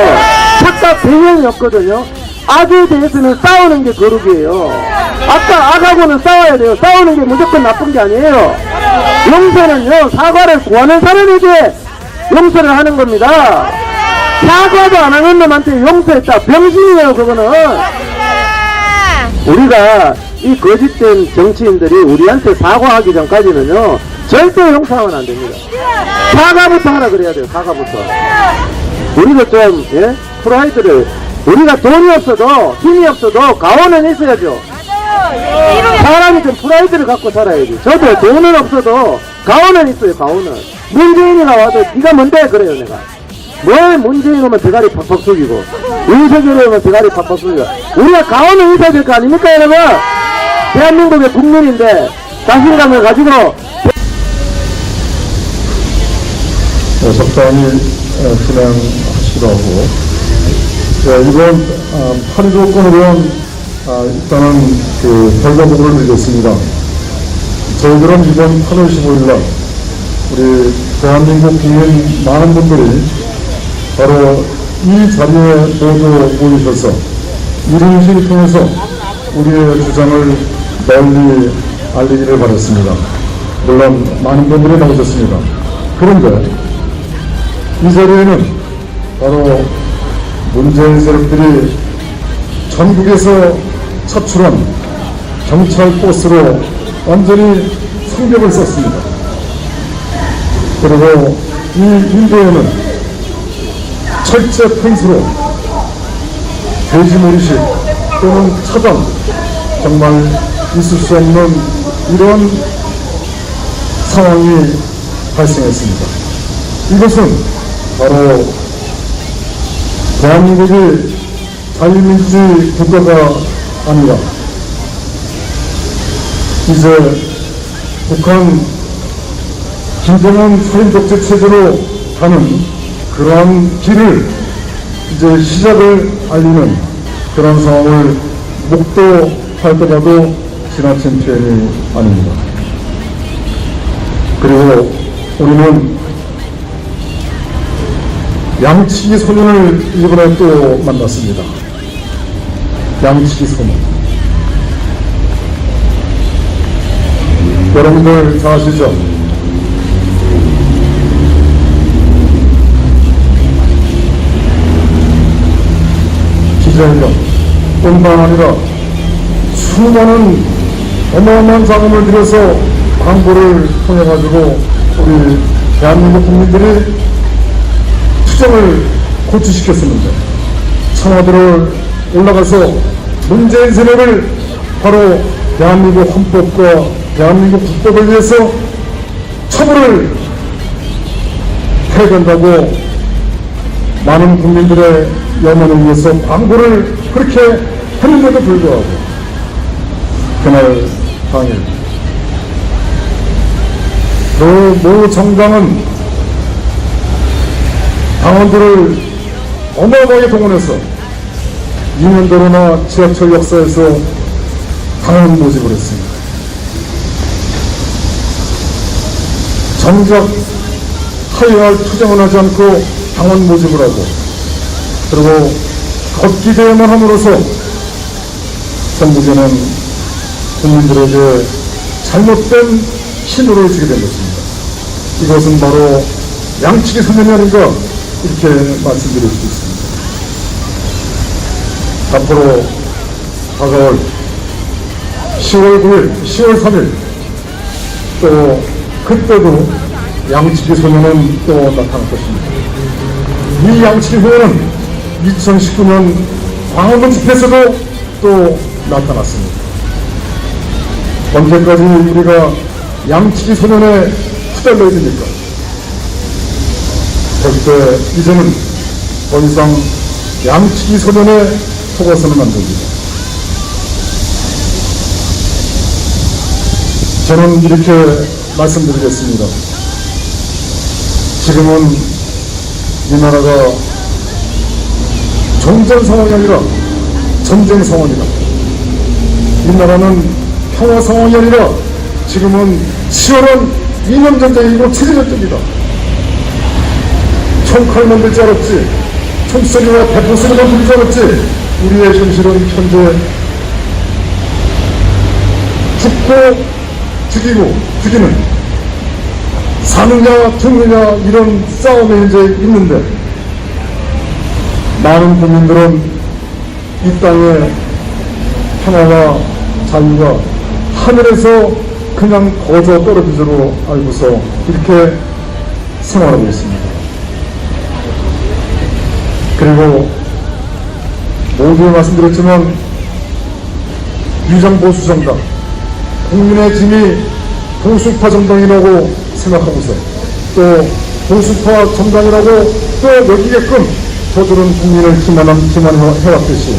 착각 배경이 없거든요. 악에 대해서는 싸우는 게 거룩이에요. 악하고는 싸워야 돼요. 싸우는 게 무조건 나쁜 게 아니에요. 용서는요 사과를 구하는 사람에게 용서를 하는 겁니다. 사과도 안 하는 놈한테 용서했다 병신이에요 그거는. 우리가 이 거짓된 정치인들이 우리한테 사과하기 전까지는요 절대 용서하면 안 됩니다. 사과부터 하라 그래야 돼요. 사과부터. 우리도 좀 프라이드를 우리가 돈이 없어도 힘이 없어도 가오는 있어야죠. 사람이 좀 프라이드를 갖고 살아야지. 저도 돈은 없어도 가오는 있어요. 가오는. 문재인이가 와도 네가 뭔데 그래요 내가. 뭘 문재인 오면 대가리 팍팍 숙이고 윤석열이 오면 대가리 팍팍 숙이고. 우리가 가오는 있어야 될 거 아닙니까 여러분? 대한민국의 국민인데 자신감을 가지고 석단일 진행하시라고 이번 8.15 건의원 일단은 결과 보고를 드리겠습니다. 저희들은 이번 8월 15일 날 우리 대한민국 국민 많은 분들이 바로 이 자리에 모두 모이셔서 이름식을 통해서 우리의 주장을 널리 알리기를 바랐습니다. 물론 많은 분들이 나오셨습니다. 그런데 이 자리에는 바로 문재인 세력들이 전국에서 차출한 경찰 버스로 완전히 성벽을 썼습니다. 그리고 이 인도에는 철제 펜스로 돼지머리식 또는 차단, 정말 있을 수 없는 이런 상황이 발생했습니다. 이것은 바로 대한민국이 자유민주주의 국가가 아니라 이제 북한 김정은 살인독재 체제로 가는 그러한 길을 이제 시작을 알리는 그런 상황을 목도할 때라도 지나친 표현이 아닙니다. 그리고 우리는 양치기 소년을 이번에 또 만났습니다. 양치기 소년. 여러분들 잘 아시죠? 기자회견 뿐만 아니라 수많은 어마어마한 자금을 들여서 광고를 통해 가지고 우리 대한민국 국민들이 투쟁을 고취시켰었는데 청와대를 올라가서 문재인 세력을 바로 대한민국 헌법과 대한민국 국법을 위해서 처벌을 해야 된다고 많은 국민들의 염원을 위해서 광고를 그렇게 했는데도 불구하고 그날 당일 그 모 정당은 당원들을 어마어마하게 동원해서 이면도로나 지하철 역사에서 당원 모집을 했습니다. 정작 하이할 투쟁을 하지 않고 당원 모집을 하고 그리고 걷기 대회만 함으로써 정부에는 국민들에게 잘못된 신호를 주게 된 것입니다. 이것은 바로 양치기 소년이 아닌가 이렇게 말씀드릴 수 있습니다. 앞으로 다가올 10월 9일, 10월 3일 또 그때도 양치기 소년은 또 나타날 것입니다. 이 양치기 소년은 2019년 광화문 집회에서도 또 나타났습니다. 언제까지 우리가 양치기 소년에 휘둘러야 됩니까? 절대 이제는 더 이상 양치기 소년에 속아서는 안 됩니다. 저는 이렇게 말씀드리겠습니다. 지금은 이 나라가 종전 상황이 아니라 전쟁 상황이다. 이 나라는 평화 상황이 아니라 지금은 치열한 이념 전쟁이고 체제 전쟁이다. 총칼 만들 줄 알았지, 총소리와 대포 소리만 들릴 줄 알았지. 우리의 현실은 현재 죽고 죽이고 죽이는 사느냐 죽느냐 이런 싸움에 현재 있는데 많은 국민들은 이 땅의 평화와 자유가 하늘에서 그냥 거저 떨어진 줄로 알고서 이렇게 생활하고 있습니다. 그리고 모두에 말씀드렸지만 유장보수 정당, 국민의 짐이 보수파 정당이라고 생각하고서 또 보수파 정당이라고 또 여기게끔 저들은 국민을 기만해왔듯이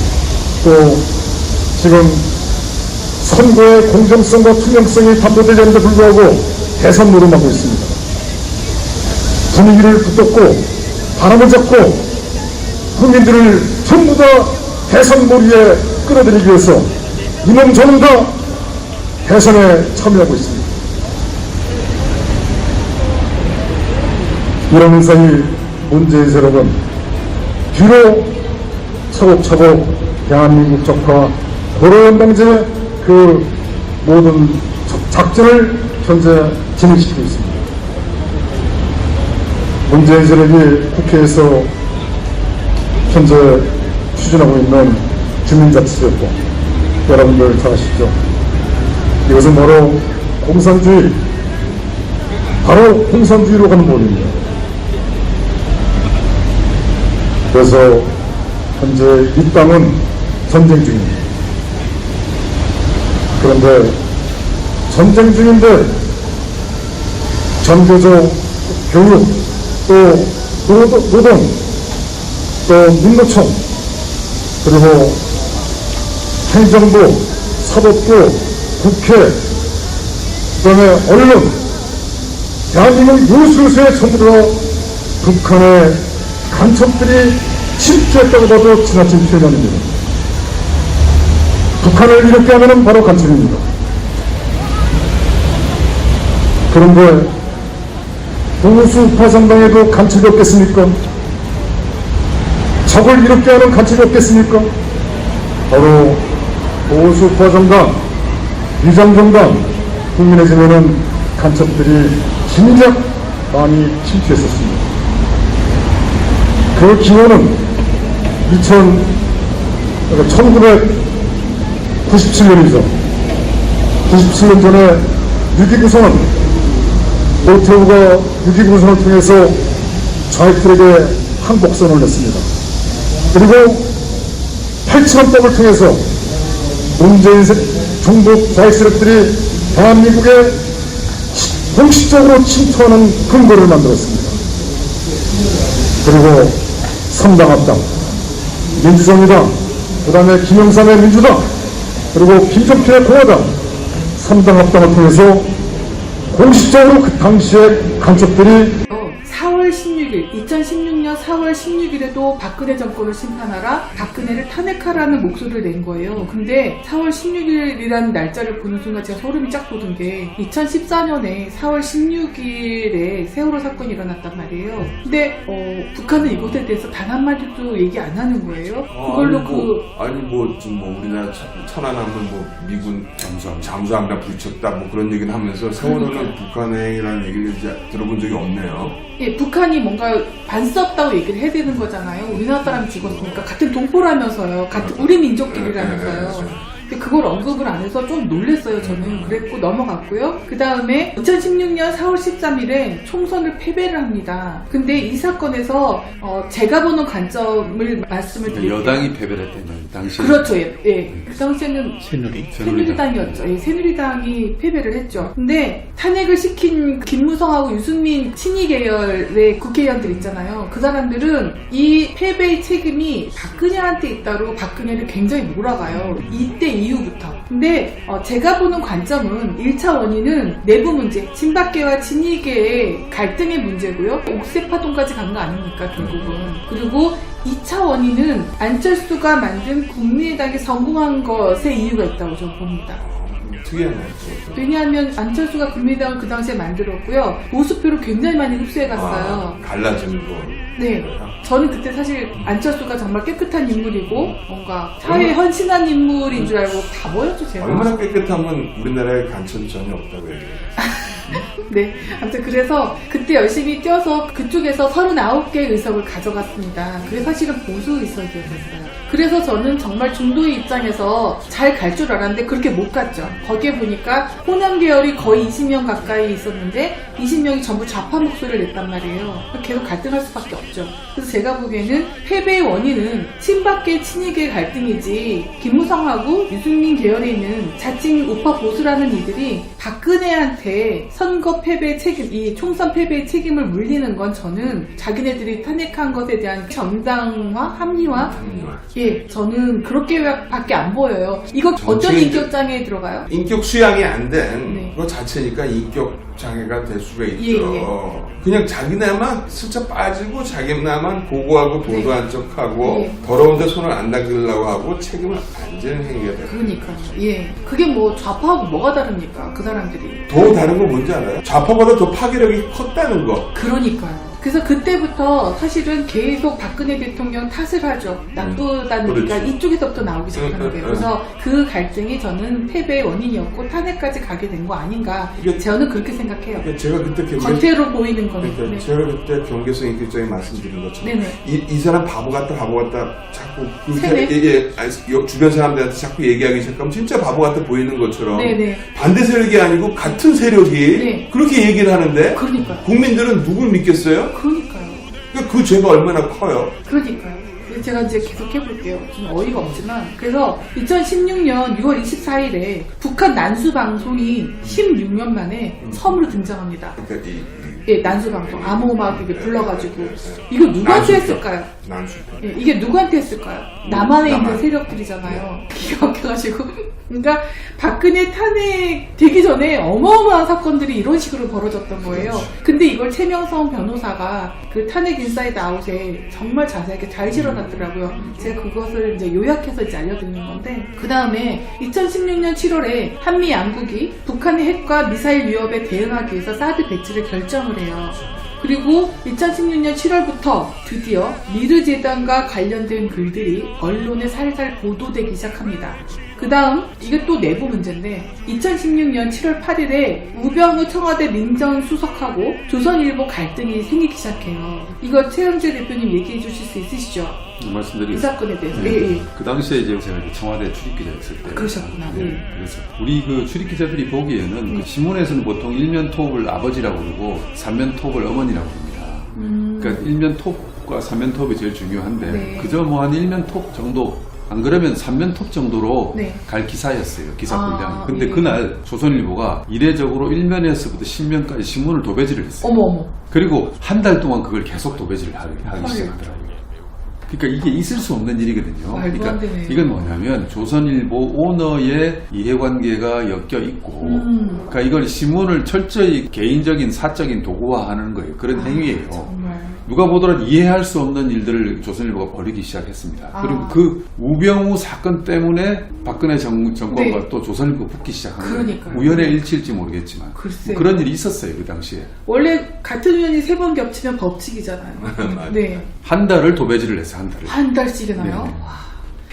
또 지금 선거의 공정성과 투명성이 담보되지 않는데 불구하고 대선 노름하고 있습니다. 분위기를 붙잡고 바람을 잡고 국민들을 전부 다 대선 몰이에 끌어들이기 위해서 이놈 저놈 다 대선에 참여하고 있습니다. 이러면서 이 문재인 세력은 뒤로 차곡차곡 대한민국 적화 도로연방제 그 모든 작전을 현재 진행시키고 있습니다. 문재인 세력이 국회에서 현재 추진하고 있는 주민자치제도 여러분들 잘 아시죠? 이것은 바로 공산주의, 바로 공산주의로 가는 모습입니다. 그래서 현재 이 땅은 전쟁 중입니다. 그런데 전쟁 중인데 전교조, 교육, 또 노동, 또 민노총, 그리고 행정부, 사법부, 국회, 그다음에 언론, 대한민국 요수요수에 전부 다 북한의 간첩들이 침투했다고 봐도 지나친 표현이 아닙니다. 북한을 이렇게 하면 바로 간첩입니다. 그런데 보수우파 정당에도 간첩이 없겠습니까? 적을 이렇게 하는 간첩이 없겠습니까? 바로 보수우파 정당, 위장정당, 국민의힘에는 간첩들이 진작 많이 침투했었습니다. 그 기원은 1997년이죠. 97년 전에 6.29선언, 노태우가 6.29선언을 통해서 좌익들에게 항복선언을 냈습니다. 그리고 8.7헌법을 통해서 문재인 종북 좌익 세력들이 대한민국에 공식적으로 침투하는 근거를 만들었습니다. 그리고 3당 합당, 민주정의당, 그 다음에 김영삼의 민주당, 그리고 김종필의 공화당 3당 합당을 통해서 공식적으로 그 당시에 간첩들이 4월 16일, 2016년 4월 16일에도 박근혜 정권을 심판하라, 박근혜를 탄핵하라는 목소리를 낸 거예요. 근데 4월 16일이라는 날짜를 보는 순간 제가 소름이 쫙 돋은 게 2014년에 4월 16일에 세월호 사건이 일어났단 말이에요. 근데 북한은 이것에 대해서 단 한마디도 얘기 안 하는 거예요. 그걸로 우리나라 천안함은 미군 잠수함이나 부딪혔다 그런 얘기는 하면서 세월호는 북한행이라는 얘기를 이제 들어본 적이 없네요. 예, 북한이 뭔가 반스 없다고 얘기를 해야 되는 거잖아요. 우리나라 사람이 죽었으니까 같은 동포라면서요. 같은 우리 민족끼리라면서요. 근데 그걸 언급을 안 해서 좀 놀랬어요, 저는. 그랬고 넘어갔고요. 그 다음에 2016년 4월 13일에 총선을 패배를 합니다. 근데 이 사건에서 제가 보는 관점을 말씀을 드릴게요. 여당이 패배를 했다는 당시에. 그렇죠. 예. 그 당시에는 새누리당이었죠. 예, 새누리당이 패배를 했죠. 근데 탄핵을 시킨 김무성하고 유승민 친이 계열의 국회의원들 있잖아요. 그 사람들은 이 패배의 책임이 박근혜한테 있다로 박근혜를 굉장히 몰아가요. 이때 이후부터. 근데 제가 보는 관점은 1차 원인은 내부 문제, 친박계와 친이계의 갈등의 문제고요. 옥새 파동까지 간 거 아닙니까, 결국은. 그리고 2차 원인은 안철수가 만든 국민의당이 성공한 것에 이유가 있다고 저는 봅니다. 특이하네요. 왜냐하면 안철수가 국민의당을 그 당시에 만들었고요. 보수표를 굉장히 많이 흡수해갔어요. 갈라진 거. 네. 저는 그때 사실 안철수가 정말 깨끗한 인물이고 뭔가 사회에 헌신한 인물인 줄 알고 다 보였죠, 제가. 얼마나 깨끗하면 우리나라에 간첩이 전혀 없다고 얘기해요. 네. 아무튼 그래서 그때 열심히 뛰어서 그쪽에서 39개의 의석을 가져갔습니다. 그게 사실은 보수 의석이었어요. 그래서 저는 정말 중도의 입장에서 잘 갈 줄 알았는데 그렇게 못 갔죠. 거기에 보니까 호남 계열이 거의 20명 가까이 있었는데 20명이 전부 좌파 목소리를 냈단 말이에요. 계속 갈등할 수밖에 없죠. 그래서 제가 보기에는 패배의 원인은 친박계 친이계 갈등이지 김무성하고 유승민 계열에 있는 자칭 우파 보수라는 이들이 박근혜한테 선거 패배 책임, 이 총선 패배의 책임을 물리는 건 저는 자기네들이 탄핵한 것에 대한 정당화, 합리화? 예, 저는 그렇게밖에 안 보여요. 이거 어떤 인격장애에 들어가요? 인격 수양이 안 된 그 자체니까 인격 장애가 될 수가 있죠. 예. 그냥 자기네만 슬쩍 빠지고 자기네만 보고하고 보도한 척하고 예. 더러운데 손을 안 당기려고 하고 책임을 안 지는 행위가 돼요. 그러니까요. 예. 그게 뭐 좌파하고 뭐가 다릅니까? 그 사람들이. 더 다른 건 뭔지 알아요? 좌파보다 더 파괴력이 컸다는 거. 그러니까요. 그래서 그때부터 사실은 계속 박근혜 대통령 탓을 하죠. 나쁘다는 얘기가 그렇지. 이쪽에서부터 나오기 시작하는 거예요. 그래서 그 갈등이 저는 패배의 원인이었고 탄핵까지 가게 된 거 아닌가. 이게- 저는 그렇게 생각해요. 그러니까 제가 그때 겉으로 보이는 거는. 그러니까 네. 제가 그때 경계성 있게 말씀드린 것처럼 네네. 이 사람 바보 같다 자꾸 세네. 주변 사람들한테 자꾸 얘기하기 시작하면 진짜 바보 같아 보이는 것처럼 네네. 반대 세력이 아니고 같은 세력이 네. 그렇게 얘기를 하는데 그러니까요. 국민들은 누굴 믿겠어요? 그러니까요. 그러니까 그 죄가 얼마나 커요? 그러니까요. 그래서 제가 이제 계속 해볼게요. 좀 어이가 없지만. 그래서 2016년 6월 24일에 북한 난수 방송이 16년 만에 처음으로 등장합니다. 그러니까 예, 난수 방송. 암호막 이게 불러가지고. 이거 누구한테 했을까요? 난수. 예, 이게 누구한테 했을까요? 남한에 있는 남한. 세력들이잖아요. 기가 막혀가지고. 그러니까 박근혜 탄핵 되기 전에 어마어마한 사건들이 이런 식으로 벌어졌던 거예요. 근데 이걸 최명성 변호사가 그 탄핵 인사이드 아웃에 정말 자세하게 잘 실어놨더라고요. 제가 그것을 이제 요약해서 이제 알려드리는 건데, 그 다음에 2016년 7월에 한미 양국이 북한의 핵과 미사일 위협에 대응하기 위해서 사드 배치를 결정을 해요. 그리고 2016년 7월부터 드디어 미르 재단과 관련된 글들이 언론에 살살 보도되기 시작합니다. 그 다음 이게 또 내부 문제인데 2016년 7월 8일에 우병우 청와대 민정수석하고 조선일보 갈등이 생기기 시작해요. 이거 최영재 대표님 얘기해 주실 수 있으시죠? 이 말씀드리겠습니다. 사건에 대해서. 네. 예, 예. 그 당시에 이제 제가 청와대 출입기자였을 때. 그러셨구나. 네. 예. 그래서 우리 그 출입기자들이 보기에는 그 신문에서는 보통 일면 톱을 아버지라고 그러고 삼면 톱을 어머니라고 합니다. 그러니까 일면 톱과 삼면 톱이 제일 중요한데 네. 그저 뭐 한 일면 톱 정도 안 그러면 삼면 톱 정도로 네. 갈 기사였어요. 기사 아, 분량이. 근데 예. 그날 조선일보가 이례적으로 1면에서부터 10면까지 신문을 도배질을 했어요. 어머. 그리고 한 달 동안 그걸 계속 도배질을 하기 헐. 시작하더라고요. 그러니까 이게 있을 수 없는 일이거든요. 말도 그러니까 안 되네. 이건 뭐냐면 조선일보 오너의 이해관계가 엮여 있고, 그러니까 이걸 신문을 철저히 개인적인 사적인 도구화하는 거예요. 그런 행위예요. 정말. 누가 보더라도 이해할 수 없는 일들을 조선일보가 벌이기 시작했습니다. 아. 그리고 그 우병우 사건 때문에 박근혜 정권과 네. 또 조선일보 붙기 시작한 거예요. 그러니까요. 우연의 일치일지 모르겠지만 글쎄요. 뭐 그런 일이 있었어요. 그 당시에. 원래 같은 우연이 3번 겹치면 법칙이잖아요. 네. 한 달을 도배질을 했어요. 한 달을. 한 달씩이나요? 네. 와.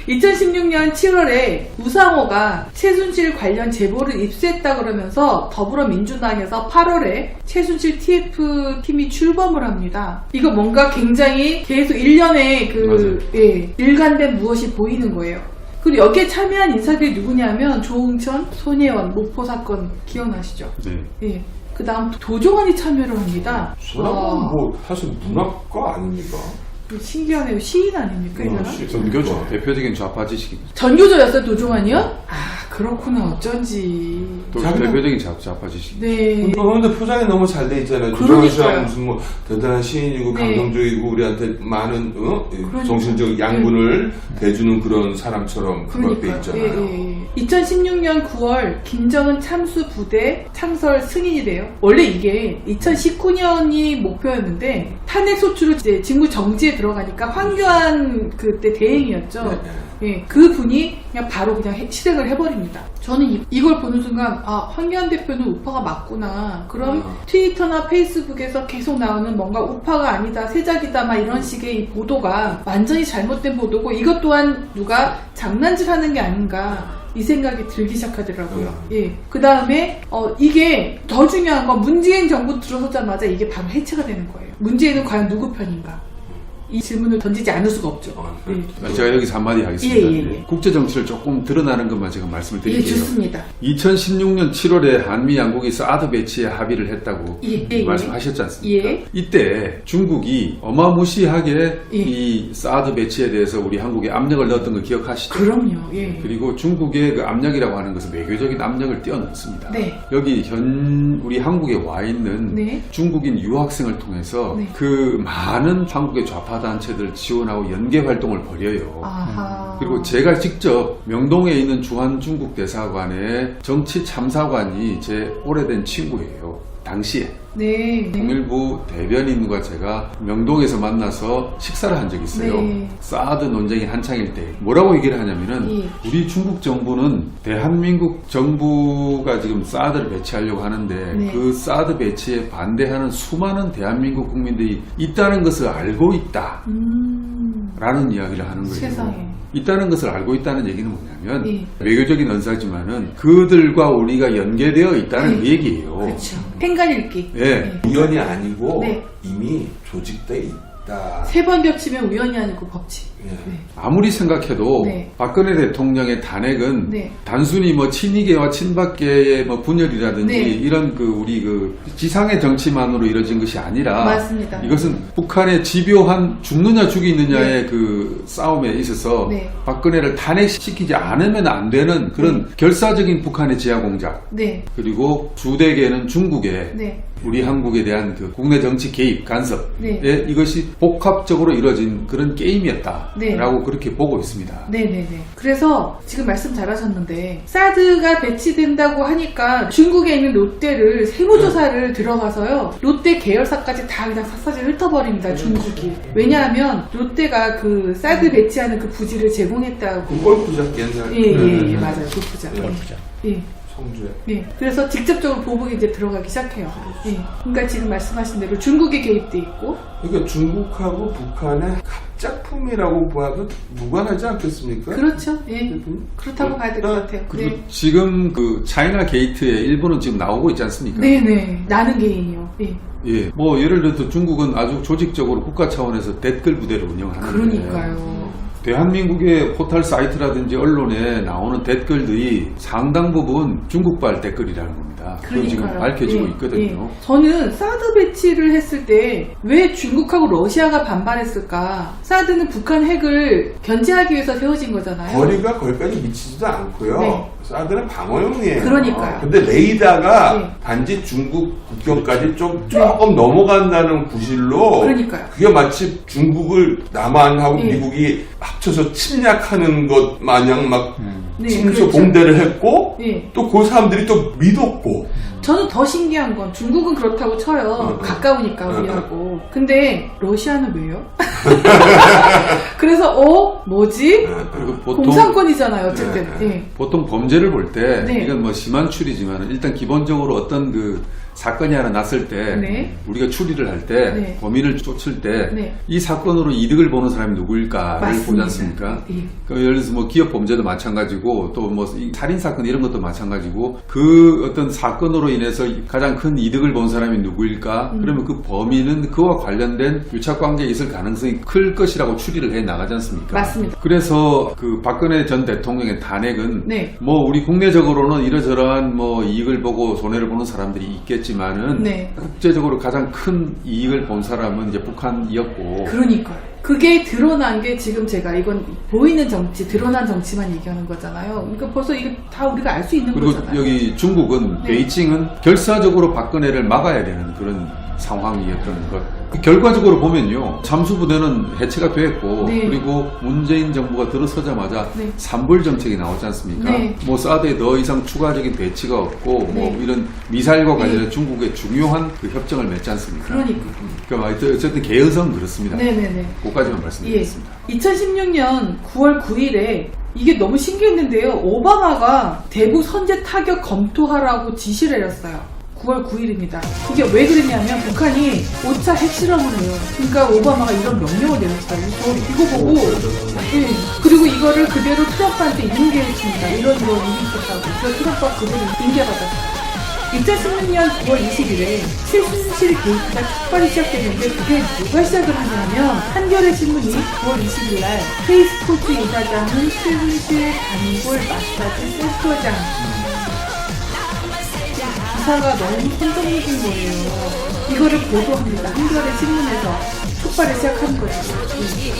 2016년 7월에 우상호가 최순실 관련 제보를 입수했다 그러면서 더불어민주당에서 8월에 최순실 TF팀이 출범을 합니다. 이거 뭔가 굉장히 계속 1년의 일관된 무엇이 보이는 거예요. 그리고 여기에 참여한 인사들이 누구냐면 조응천, 손혜원, 모포 사건 기억나시죠? 네. 예. 그 다음 도종환이 참여를 합니다. 저는 뭐 사실 문학과 아닙니까? 신기하네요. 시인 아닙니까? 이 사람? 전교조 대표적인 좌파 지식입니다. 전교조였어요, 도종환이요? 아, 그렇구나. 어쩐지. 또 자기는- 대표적인 좌파 지식. 네. 그런데 포장이 너무 잘 돼 있잖아요. 그러니까요. 조정현 씨가 무슨 뭐 대단한 시인이고 네. 감동적이고 우리한테 많은 그러니까요. 정신적 양분을 대주는 그런 사람처럼 부각돼 그러니까요. 있잖아요. 예. 2016년 9월 김정은 참수 부대 창설 승인이 돼요. 원래 이게 2019년이 목표였는데 탄핵 소추로 이제 직무 정지에 들어가니까 황교안 그때 대행이었죠. 네. 예, 그 분이 그냥 바로 그냥 실행을 해버립니다. 저는 이걸 보는 순간 황교안 대표는 우파가 맞구나. 그럼 트위터나 페이스북에서 계속 나오는 뭔가 우파가 아니다, 세작이다 막 이런 식의 이 보도가 완전히 잘못된 보도고 이것 또한 누가 장난질하는 게 아닌가 이 생각이 들기 시작하더라고요. 예. 그 다음에 이게 더 중요한 건 문재인 정부 들어서자마자 이게 바로 해체가 되는 거예요. 문재인은 과연 누구 편인가? 이 질문을 던지지 않을 수가 없죠. 예. 제가 여기서 한마디 하겠습니다. 예. 국제 정치를 조금 드러나는 것만 제가 말씀을 예, 드릴게요. 좋습니다. 2016년 7월에 한미 양국이 사드 배치에 합의를 했다고 예. 말씀하셨지 않습니까? 예. 이때 중국이 어마무시하게 예. 이 사드 배치에 대해서 우리 한국에 압력을 넣었던 거 기억하시죠? 그럼요. 예. 그리고 중국의 그 압력이라고 하는 것은 외교적인 압력을 뛰어넘습니다. 네. 여기 우리 한국에 와 있는 네. 중국인 유학생을 통해서 네. 그 많은 한국의 좌파 단체들 지원하고 연계 활동을 벌여요. 아하. 그리고 제가 직접 명동에 있는 주한 중국 대사관의 정치 참사관이 제 오래된 친구예요. 당시에 네. 통일부 대변인과 제가 명동에서 만나서 식사를 한 적이 있어요. 네. 사드 논쟁이 한창일 때 뭐라고 얘기를 하냐면은 예. 우리 중국 정부는 대한민국 정부가 지금 사드를 배치하려고 하는데 네. 그 사드 배치에 반대하는 수많은 대한민국 국민들이 있다는 것을 알고 있다 라는 이야기를 하는 거예요. 세상에. 있다는 것을 알고 있다는 얘기는 뭐냐면 예. 외교적인 언사지만은 그들과 우리가 연계되어 있다는 그 얘기예요. 그렇죠. 팽간 읽기. 예. 우연이 아니고 네. 이미 조직돼 있다. 세 번 겹치면 우연이 아니고 법칙. 예. 네. 아무리 생각해도 네. 박근혜 대통령의 탄핵은 네. 단순히 뭐 친이계와 친박계의 뭐 분열이라든지 네. 이런 우리 지상의 정치만으로 이루어진 것이 아니라 맞습니다. 이것은 북한의 집요한 죽느냐 죽이느냐의 그 싸움에 있어서 네. 박근혜를 탄핵시키지 않으면 안 되는 그런 결사적인 북한의 지하 공작 네. 그리고 주대계는 중국의 네. 우리 한국에 대한 그 국내 정치 개입 간섭에 네. 이것이 복합적으로 이루어진 그런 게임이었다라고 네. 그렇게 보고 있습니다. 네네네. 그래서 지금 말씀 잘하셨는데 사드가 배치된다고 하니까 중국에 있는 롯데를 세무조사를 들어가서요. 롯데 계열사까지 다 그냥 샅샅이 훑어버립니다. 중국이. 왜냐하면 롯데가 그 사드 배치하는 그 부지를 제공했다고. 그 골프장 옛날. 예, 맞아요. 골프장. 예. 성주에. 예. 그래서 직접적으로 보복이 이제 들어가기 시작해요. 예. 그러니까 지금 말씀하신 대로 중국이 개입돼 있고. 그러니까 중국하고 북한의 합작품이라고 봐도 무관하지 않겠습니까? 그렇죠. 예. 그렇다고 봐야 될 것 같아요. 그리고 네. 지금 그 차이나 게이트의 일부는 지금 나오고 있지 않습니까? 네네. 나는 개인이요. 예. 예. 뭐 예를 들어서 중국은 아주 조직적으로 국가 차원에서 댓글 부대를 운영하는데 그러니까요. 대한민국의 포털 사이트라든지 언론에 나오는 댓글들이 상당 부분 중국발 댓글이라는 겁니다. 그건 지금 밝혀지고 있거든요. 저는 사드 배치를 했을 때 왜 중국하고 러시아가 반발했을까? 사드는 북한 핵을 견제하기 위해서 세워진 거잖아요. 거리가 거기까지 미치지도 않고요. 네. 사드는 방어용이에요. 그러니까요. 근데 레이더가 네. 단지 중국 국경까지 조금 넘어간다는 구실로 그러니까요. 그게 마치 중국을 남한하고 네. 미국이 합쳐서 침략하는 것 마냥 막 네, 침수 그렇죠. 봉대를 했고 네. 또 그 사람들이 또 믿었고 저는 더 신기한 건 중국은 그렇다고 쳐요. 가까우니까 우리하고. 근데 러시아는 왜요? 그래서 뭐지? 그리고 보통 공산권이잖아요. 어쨌든. 예. 보통 범죄를 볼 때 네. 이건 뭐 심한 추리지만 일단 기본적으로 어떤 그 사건이 하나 났을 때 네. 우리가 추리를 할 때 네. 범인을 쫓을 때 이 네. 사건으로 이득을 보는 사람이 누구일까를 맞습니다. 보지 않습니까? 예. 그 예를 들어서 뭐 기업 범죄도 마찬가지고 또 뭐 살인 사건 이런 것도 마찬가지고 그 어떤 사건으로 인해서 가장 큰 이득을 본 사람이 누구일까? 그러면 그 범인은 그와 관련된 유착 관계에 있을 가능성이 클 것이라고 추리를 해 나가지 않습니까? 맞습니다. 그래서 그 박근혜 전 대통령의 탄핵은 네. 뭐 우리 국내적으로는 이러저러한 뭐 이익을 보고 손해를 보는 사람들이 있겠지만은 네. 국제적으로 가장 큰 이익을 본 사람은 이제 북한이었고 그러니까요. 그게 드러난 게 지금 제가 이건 보이는 정치, 드러난 정치만 얘기하는 거잖아요. 그러니까 벌써 이거 다 우리가 알 수 있는 그리고 거잖아요. 여기 중국은 네. 베이징은 결사적으로 박근혜를 막아야 되는 그런 상황이었던 것. 결과적으로 보면요. 잠수부대는 해체가 됐고 네. 그리고 문재인 정부가 들어서자마자 네. 산불 정책이 나오지 않습니까? 네. 뭐 사드에 더 이상 추가적인 배치가 없고 네. 뭐 이런 미사일과 관련해 네. 중국의 중요한 그 협정을 맺지 않습니까? 그러니까. 어쨌든 개연성은 그렇습니다. 네네네. 그까지만 예. 말씀드리겠습니다. 2016년 9월 9일에 이게 너무 신기했는데요. 오바마가 대북 선제 타격 검토하라고 지시를 내렸어요. 9월 9일입니다. 이게 왜 그랬냐면 북한이 5차 핵실험을 해요. 그러니까 오바마가 이런 명령을 내렸어요. 저 이거 보고 예. 그리고 이거를 그대로 트럼프한테 인계했습니다. 이런 일이 있었다고. 그래서 트럼프가 그대로 인계받았어요. 2016년 9월 20일에 최순실 게이트가 촉발이 시작되는데 그게 누가 시작을 하냐면 한겨레 신문이 9월 20일날 K스포츠 이사장은 최순실 단골 마사지 센터장 기사가 너무 선정적인 거예요. 이거를 보도합니다. 한겨레 신문에서 촉발을 시작한 거죠.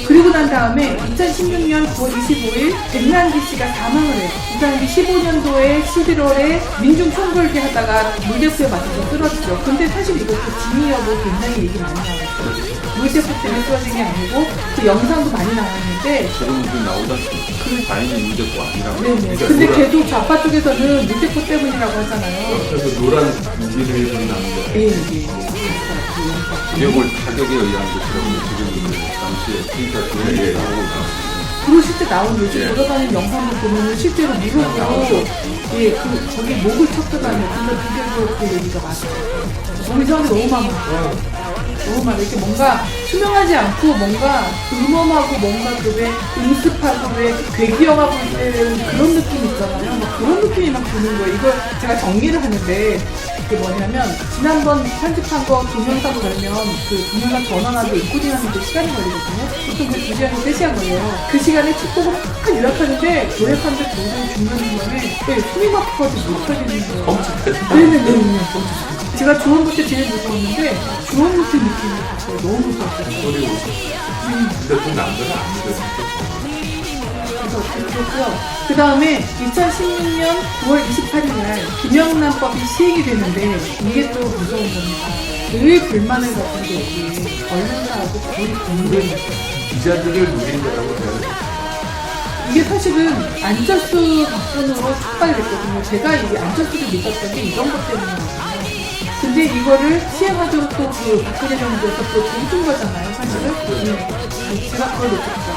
그리고 난 다음에 2016년 9월 25일 백남기 씨가 사망을 해요. 이 사람이 15년도에 11월에 민중 총궐기 하다가 물대포에 맞아서 쓰러지죠. 근데 사실 이것도 진위 여부 굉장히 얘기 많이 나왔어요. 물대포 때문에 쓰러진 게 아니고 그 영상도 많이 나왔는데 지금은 좀 나오지 않습니까? 다행히 문제가 아니라고. 네네. 근데 계속 좌파 쪽에서는 물대포 때문이라고 하잖아요. 그래서 노란 무기들이 좀 나는데. 예, 예. 기업을 타격에 의한 것이라고 지금 당시에 트위터 뒤에 나오고 있습니다. 그리고 실제 나온 요즘 돌아다니는 영상을 보면 실제로 무릎으로 예, 거기 목을 쳤더라고요. 근데 비교로 그 얘기가 맞아요. 우리 사람들 너무 많아요. 너무 많아요. 이렇게 뭔가 투명하지 않고 뭔가 음험하고 뭔가 왜 음습하고 왜 괴기영화 볼 때는 그런 느낌 있잖아요. 막 그런 느낌이 막 드는 거예요. 이걸 제가 정리를 하는데 그게 뭐냐면 지난번 편집한 거 동영상 걸면 그 동영상 전환하고 인코딩하는데 시간이 걸리거든요. 보통 그 2시간, 3시간 걸려요. 그 시간에 책 보고 막 요약하는데 요약하는데 도저히 중간 중간에 숨이 막혀가지고 못하겠는 거예요. 네네네. 제가 주원 볼 때 제일 무서웠는데 주원 같은 느낌이 갔어요. 너무 무서웠어요. 근데 또 남자가 안 믿어서. 그래서 어떻게 그렇고요. 그 다음에 2016년 9월 28일 날 김영란법이 시행이 되는데 이게 또 무서운 겁니다. 늘 불만을 갖는 게 여기 언론사하고 거의 공존이 기자들을 누린 거라고 생각해요. 이게 사실은 안철수 박근으로 촉발이 됐거든요. 제가 이게 안철수를 믿었던 게 이런 것 때문이거든요. 근데 이거를 시행하도록 또 그 박근혜 정부에서 또 도와준 거잖아요, 사실은. 네. 제가 그걸 놓쳤죠.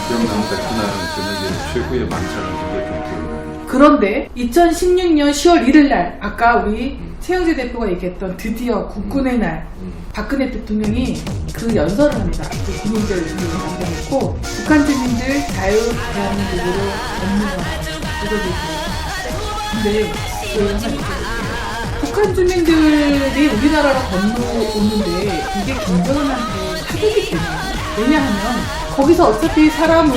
기억납니다. 그날은 저녁에 최고의 만찬을 준비했던 기억이 납니다. 그런데 2016년 10월 1일 날 아까 우리 최영재 대표가 얘기했던 드디어 국군의 날 박근혜 대통령이 그 연설을 합니다. 그 국민들 남겨놓고 북한 주민들 자유 대한민국으로 업무하라 이걸 얘기해요. 근데 저희가 하나 여쭤볼게요. 북한 주민들이 우리나라로 건너오는데 이게 김정은한테 타격이 되나요? 왜냐하면 거기서 어차피 사람은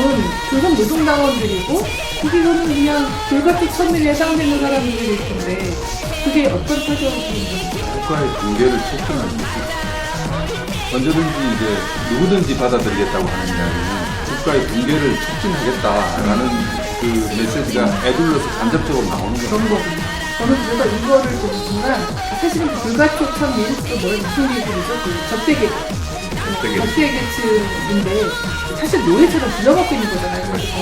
조선 노동당원들이고 거기서는 그냥 불같은 천밀에 해당되는 사람들일 텐데 그게 어떤 타격을 주는 국가의 붕괴를 촉진하는 것입니다. 언제든지 이제 누구든지 받아들이겠다고 하는 이야기는 국가의 붕괴를 촉진하겠다라는 그 메시지가 애둘러서 간접적으로 나오는 그런 겁니다. 거군요. 저는 그래서 이거를 보는 순간 사실은 불가촉 천밀 또 무슨 얘기죠? 그 적대계층인데 사실 노예처럼 불려먹고 있는 거잖아요. 그래서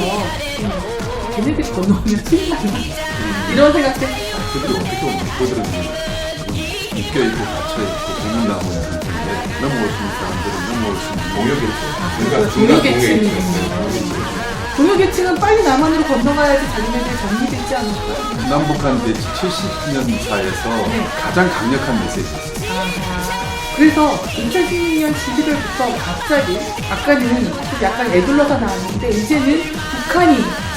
걔네들이 건너오면 신나나 이런 생각들. 그들이 어떻게 보면 그들은 묶여있고 갇혀있고 고문당하고 있는 상태인데 넘어올 수 있는 사람들은 넘어올 수 있는 동요계층이군요. 동요계층은 빨리 남한으로 건너가야지 자기네들 정리되지 않을까? 남북한 대치 70년 사에서 가장 강력한 메시지였어요. 그래서 2016년 11월부터 갑자기 아까는 약간 애둘러서 나왔는데 이제는 북한이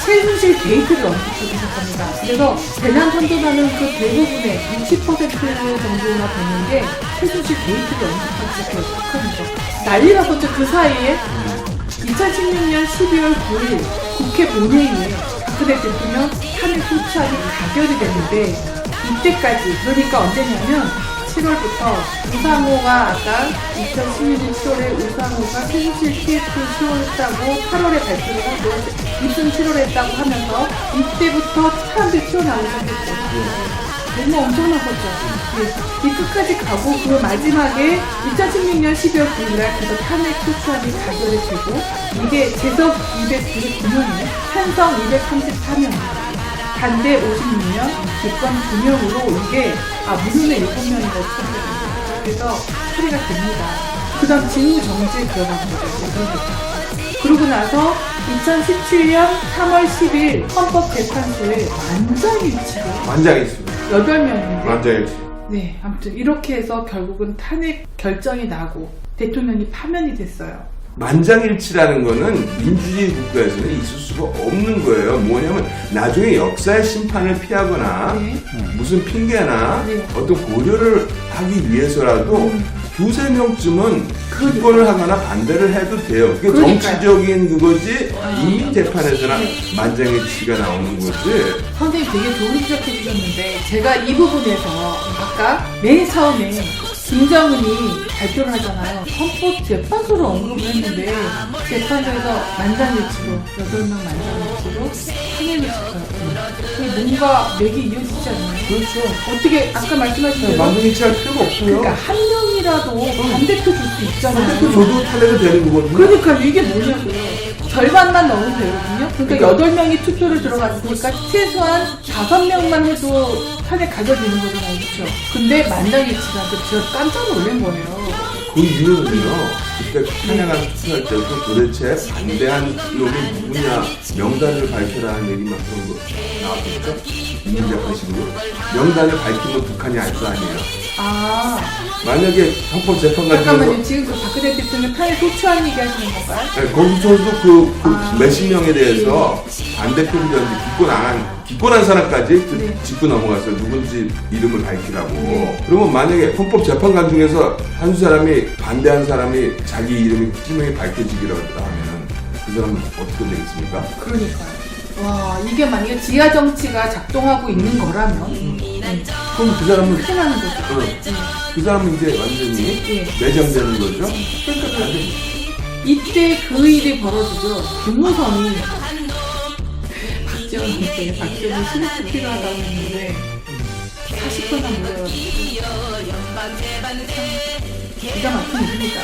최순실 게이트를 언급하기 시작합니다. 그래서 대남 선전하는 그 대부분의 60% 정도나 되는 게 최순실 게이트를 언급하기 시작해요. 북한에서. 난리가 났었죠. 그 사이에 2016년 12월 9일 국회 본회의에 박근혜 대통령 탄핵 소추안이 가결이 됐는데 이때까지 그러니까 언제냐면 7월부터 우상호가 아까 2016년 7월에 우상호가 최순실 TF 시원했다고 8월에 발표를 하고 입순 7월에 했다고 하면서 이때부터 사람들이 튀어나오기 시작했죠. 너무 엄청났었죠. 이 끝까지 가고 그 마지막에 2016년 12월 9일날 그래서 탄핵 소추안이 가결이 되고 이게 제적 299명이에요. 찬성 234명입니다. 반대 56명, 기권 2명으로 이게 무효의 7명이 거쳐집니다. 그래서 처리가 됩니다. 그 다음 직무 정지에 들어간 거죠. 그러고 나서 2017년 3월 10일 헌법재판소에 만장일치로 8명인데 만장일치. 네, 아무튼 이렇게 해서 결국은 탄핵 결정이 나고 대통령이 파면이 됐어요. 만장일치라는 거는 민주주의 국가에서는 있을 수가 없는 거예요. 뭐냐면 나중에 역사의 심판을 피하거나 무슨 핑계나 어떤 고려를 하기 위해서라도 두세 명쯤은 기권을 하거나 반대를 해도 돼요. 그게 정치적인 그거지 이 재판에서나 만장일치가 나오는 거지. 선생님 되게 좋은 지적해 주셨는데 제가 이 부분에서 아까 맨 처음에 김정은이 발표를 하잖아요. 헌법재판소를 언급을 했는데 재판소에서 만장일치로 8명 만장일치로 탄핵을 시켜요. 뭔가 맥이 이어지지 않나요? 그렇죠. 어떻게 아까 말씀하신 대로 만등일치할 필요가 없어요. 그러니까 한 명이라도 반대표 줄 수 있잖아요. 그 저도 탄핵이 되는 거거든요. 그러니까 이게 뭐냐고요. 절반만 넣으면 되거든요. 그러니까 8명이 투표를 들어갔으니까 최소한 5명만 해도 탄핵 가져지는 거잖아요. 그렇죠? 근데 만장일치라는데 제가 깜짝 놀란 거예요. 그 이유는요, 그때 탄핵안 투표할 때도 도대체 반대한 놈이 누구냐, 명단을 밝혀라는 얘기만 그런 거 나왔겠죠? 이문재판식으로. 명단을 밝히면 북한이 알 거 아니에요. 아, 만약에 헌법재판 같은 잠깐만요. 거, 지금 그 박근혜 대통령 탄핵 소추안 얘기 하시는 건가요? 네, 거기서도 몇십 명에 대해서 반대표를 줬는데 기권한 사람까지 네. 짚고 넘어갔어요. 누군지 이름을 밝히라고. 그러면 만약에 헌법재판관 중에서 한 사람이 반대한 사람이 자기 이름이 분명히 밝혀지기로 하면 그 사람은 어떻게 되겠습니까? 그러니까요. 와, 이게 만약에 지하 정치가 작동하고 있는 거라면 그럼 그 사람은 큰일 나는 거죠. 그 사람은 이제 완전히 예. 매장되는 거죠. 그러니까 이때 그 일이 벌어지죠. 김무성이 박지원한테 박지원이 수립이 필요하다고 했는데 40%나 몰려가지고 기가 막힌 일입니다.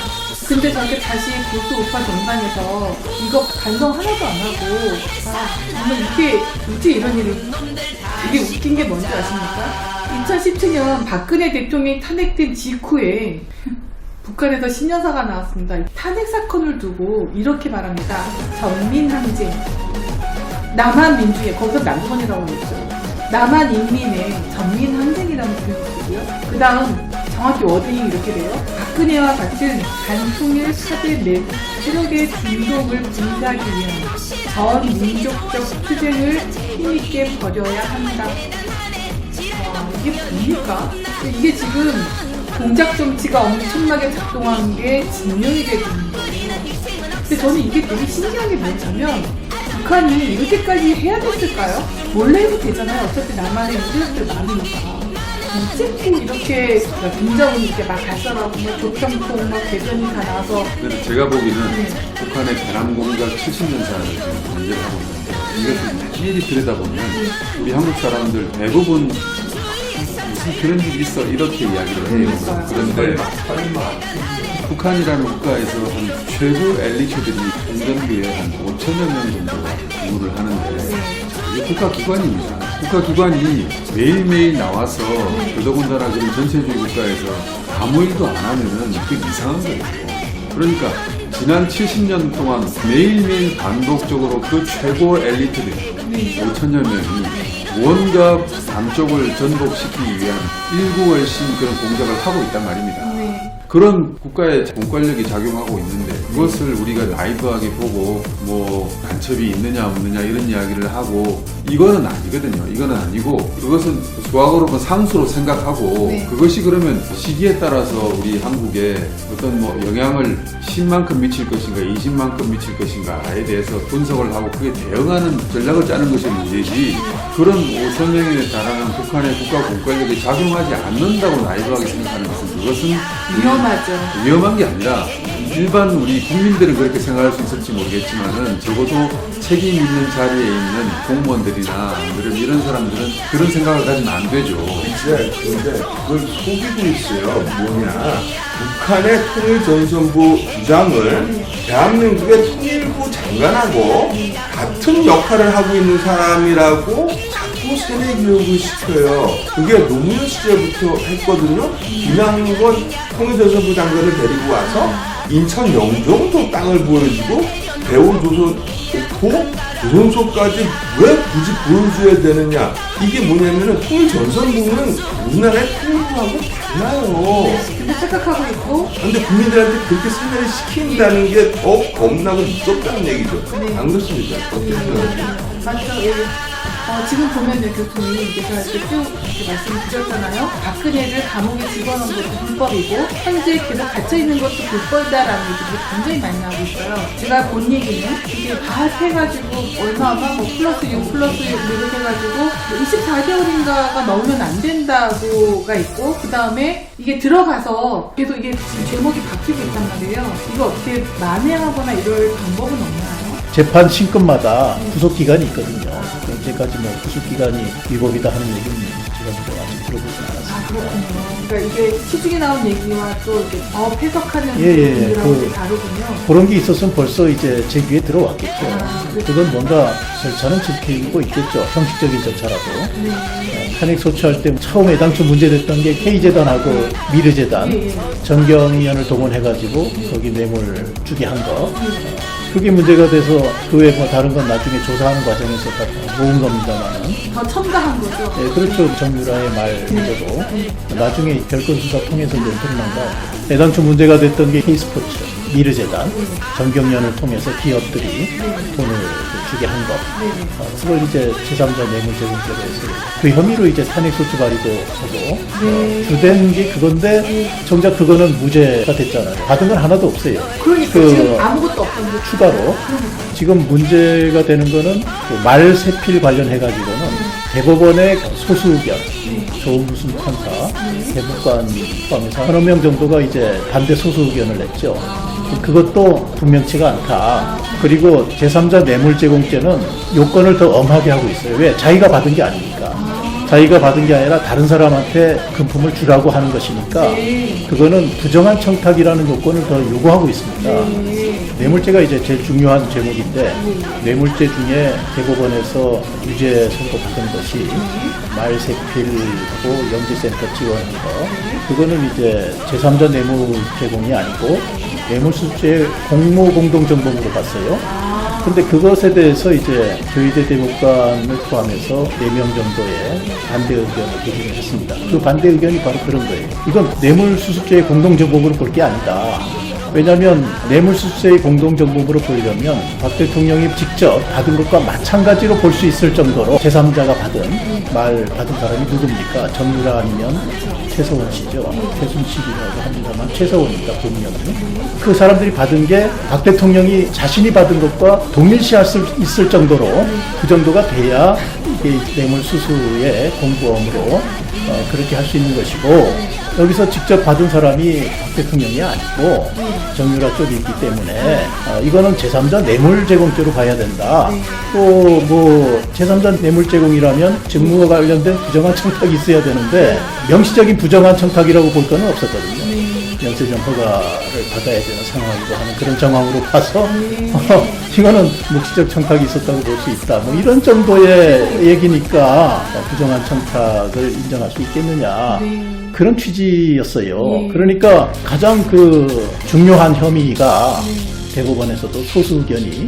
근데 저렇게 다시 보수 우파 정당에서 이거 반성 하나도 안 하고 정말 이게 어떻게 이런 일이 되게 웃긴 게 뭔지 아십니까? 2017년 박근혜 대통령이 탄핵된 직후에 북한에서 신년사가 나왔습니다. 탄핵 사건을 두고 이렇게 말합니다. 전민항쟁, 남한민주의, 거기서 남권이라고 했죠. 남한인민의 전민항쟁이라는 표현을 쓰고요. 그 다음 정확히 워딩이 이렇게 돼요. 박근혜와 같은 반통일 사대 내 세력의 중독을 분쇄하기 위한 전 민족적 투쟁을 힘있게 벌여야 한다. 이게 뭡니까? 이게 지금 공작 정치가 엄청나게 작동한 게 증명이 되고 있는 거예요. 근데 저는 이게 되게 신기한 게 뭐냐면 북한이 이렇게까지 해야 됐을까요? 원래 해도 되잖아요. 어차피 남한에 세력들 많으니까. 어쨌든 이렇게 김정은 이렇게 막 갈살하고 막 조평통 막 대전이 다 나와서 그래서 제가 보기에는 북한의 배남 공작 70년사를 지금 문제를 하고 있는데 이것을 일일이 들여다보면 우리 한국 사람들 대부분 무슨 그런 일이 있어 이렇게 이야기를 해요. 그런데 북한이라는 국가에서 한 최고 엘리트들이 공전부에 한 5천여 명 정도 근무를 하는데 이게 국가기관입니다. 국가기관이 매일매일 나와서 더더군다나 그런 전체주의 국가에서 아무 일도 안 하면은 그게 이상한 거예요. 그러니까 지난 70년 동안 매일매일 반복적으로 그 최고 엘리트들 5천여 명이 무언가 남쪽을 전복시키기 위한 일구월신 그런 공작을 하고 있단 말입니다. 그런 국가의 공권력이 작용하고 있는데 그것을 우리가 라이브하게 보고 뭐 간첩이 있느냐 없느냐 이런 이야기를 하고 이거는 아니거든요. 이거는 아니고 그것은 수학으로 보면 상수로 생각하고 그것이 그러면 시기에 따라서 우리 한국에 어떤 뭐 영향을 10만큼 미칠 것인가 20만큼 미칠 것인가에 대해서 분석을 하고 그에 대응하는 전략을 짜는 것이 문제지 그런 5천명에 달하는 북한의 국가 공권력이 작용하지 않는다고 나이브하게 생각하는 것은 그것은 위험한 게 아니라 일반 우리 국민들은 그렇게 생각할 수 있을지 모르겠지만은 적어도 책임 있는 자리에 있는 공무원들이나 이런 사람들은 그런 생각을 가지면 안 되죠. 근데 그걸 속이고 있어요. 뭐냐. 북한의 통일전선부 부장을 대한민국의 통일부 장관하고 같은 역할을 하고 있는 사람이라고 자꾸 세뇌 교육을 시켜요. 그게 노무현 시절부터 했거든요. 김양건 통일전선부 장관을 데리고 와서 인천 영종도 땅을 보여주고 조선소까지 왜 굳이 보여줘야 되느냐. 이게 뭐냐면은 통일전선부는 우리나라의 통일부하고 달라요. 근데 착각하고 있고 근데 국민들한테 그렇게 세뇌를 시킨다는 게 더 겁나고 무섭다는 얘기죠. 안 그렇습니까? 맞죠. 지금 보면은 교수님 제가 이렇게 쭉 이렇게 말씀드렸잖아요. 박근혜를 감옥에 집어넣은 것도 불법이고 현재 계속 gat혀있는 것도 불법이다라는 얘기들이 굉장히 많이 나오고 있어요. 제가 본 얘기는 이게 다 해가지고 얼마가 뭐 플러스 6 플러스 6 이렇게 해가지고 24개월인가가 넘으면 안 된다고가 있고 그 다음에 이게 들어가서 계속 이게 지금 제목이 바뀌고 있단 말이에요. 이거 어떻게 만회하거나 이럴 방법은 없나요? 재판 신건마다 구속기간이 있거든요. 이제까지 뭐 구속기간이 위법이다 하는 얘기는 제가 아직 들어보진 않았습니다. 아, 그렇군요. 그러니까 이게 시중에 나온 얘기와 또 이렇게 법 해석하는 예, 부분이랑 다르군요. 그런 게 있었으면 벌써 이제 제 귀에 들어왔겠죠. 그렇죠. 그건 뭔가 절차는 지키고 있겠죠. 형식적인 절차라도. 네. 탄핵 소추할 때 처음 애당초 문제됐던 게 K재단하고 미르재단, 네. 정경위원을 동원해가지고 거기 뇌물 주게 한 거. 그게 문제가 돼서 그 외 뭐 다른 건 나중에 조사하는 과정에서 다 모은 겁니다만은. 더 첨가한 거죠. 네, 그렇죠. 정유라의 말대로. 나중에 별건 수사 통해서 이제 드러난 거. 애당초 문제가 됐던 게 K스포츠, 미르재단, 정경련을 통해서 기업들이 돈을 주게 한 것. 그걸 이제 제3자 뇌물 제공죄로 해서 그 혐의로 이제 탄핵소추 발의도 하고 주된 게 그건데 정작 그거는 무죄가 됐잖아요. 받은 건 하나도 없어요. 그러니까 지금 아무것도 없던 게 추가로 지금 문제가 되는 거는 그 말세필 관련해가지고는 대법원의 소수 의견, 조무순 판사, 대법관 포함해서 서너 명 정도가 이제 반대 소수 의견을 냈죠. 그것도 분명치가 않다. 그리고 제3자 뇌물 제공죄는 요건을 더 엄하게 하고 있어요. 왜? 자기가 받은 게 아니니까. 자기가 받은 게 아니라 다른 사람한테 금품을 주라고 하는 것이니까 그거는 부정한 청탁이라는 요건을 더 요구하고 있습니다. 뇌물죄가 이제 제일 중요한 제목인데 뇌물죄 중에 대법원에서 유죄 선고받은 것이 말세필하고 영재센터 지원한 거 그거는 이제 제3자 뇌물 제공이 아니고 뇌물수수죄 공모공동정범으로 봤어요. 근데 그것에 대해서 이제 교의대 대법관을 포함해서 4명 정도의 반대 의견을 제기를 했습니다. 그 반대 의견이 바로 그런 거예요. 이건 뇌물수수죄의 공동정범으로 볼 게 아니다. 왜냐하면 뇌물수수죄의 공동정범으로 보려면 박 대통령이 직접 받은 것과 마찬가지로 볼 수 있을 정도로 제3자가 받은 사람이 누굽니까? 정유라 아니면 최서원 씨죠. 최순실이라고 합니다만 최서원입니다. 본명은. 그 사람들이 받은 게 박 대통령이 자신이 받은 것과 동일시할 수 있을 정도로 그 정도가 돼야 이게 뇌물수수의 공범으로 그렇게 할 수 있는 것이고 여기서 직접 받은 사람이 박 대통령이 아니고 정유라 쪽이 있기 때문에 이거는 제3자 뇌물 제공죄로 봐야 된다. 또 뭐 제3자 뇌물 제공이라면 직무와 관련된 부정한 청탁이 있어야 되는데 명시적인 부정한 청탁이라고 볼 거는 없었거든요. 영세전 허가를 받아야 되는 상황이고 하는 그런 정황으로 봐서 이거는 묵시적 청탁이 있었다고 볼 수 있다. 뭐 이런 정도의 얘기니까 부정한 청탁을 인정할 수 있겠느냐. 그런 취지였어요. 그러니까 가장 그 중요한 혐의가 대법원에서도 소수 의견이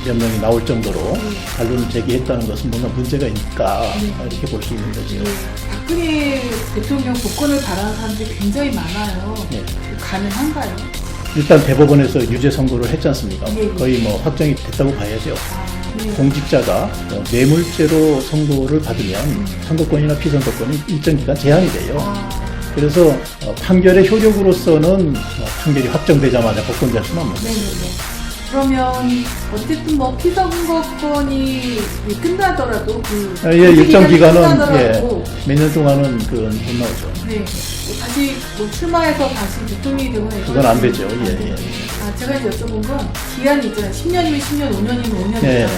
몇 명이 나올 정도로 반론을 제기했다는 것은 뭔가 문제가 있을까 이렇게 볼 수 있는 거죠. 박근혜 대통령 복권을 바라는 사람들이 굉장히 많아요. 가능한가요? 일단 대법원에서 유죄 선고를 했지 않습니까? 거의 뭐 확정이 됐다고 봐야죠. 공직자가 뇌물죄로 선고를 받으면 선거권이나 피선거권이 일정 기간 제한이 돼요. 그래서 판결의 효력으로서는 판결이 확정되자마자 복권될 수는 없는 거죠. 그러면 어쨌든 뭐 피선거권이 끝나더라도 일정 기간은 몇 년 동안은 못 나오죠. 네. 다시 뭐 출마해서 다시 대통령이 되거나 그건 안 되죠. 아, 제가 이제 여쭤본 건 기한이 있잖아요. 10년이면 10년, 5년이면 5년이잖아요.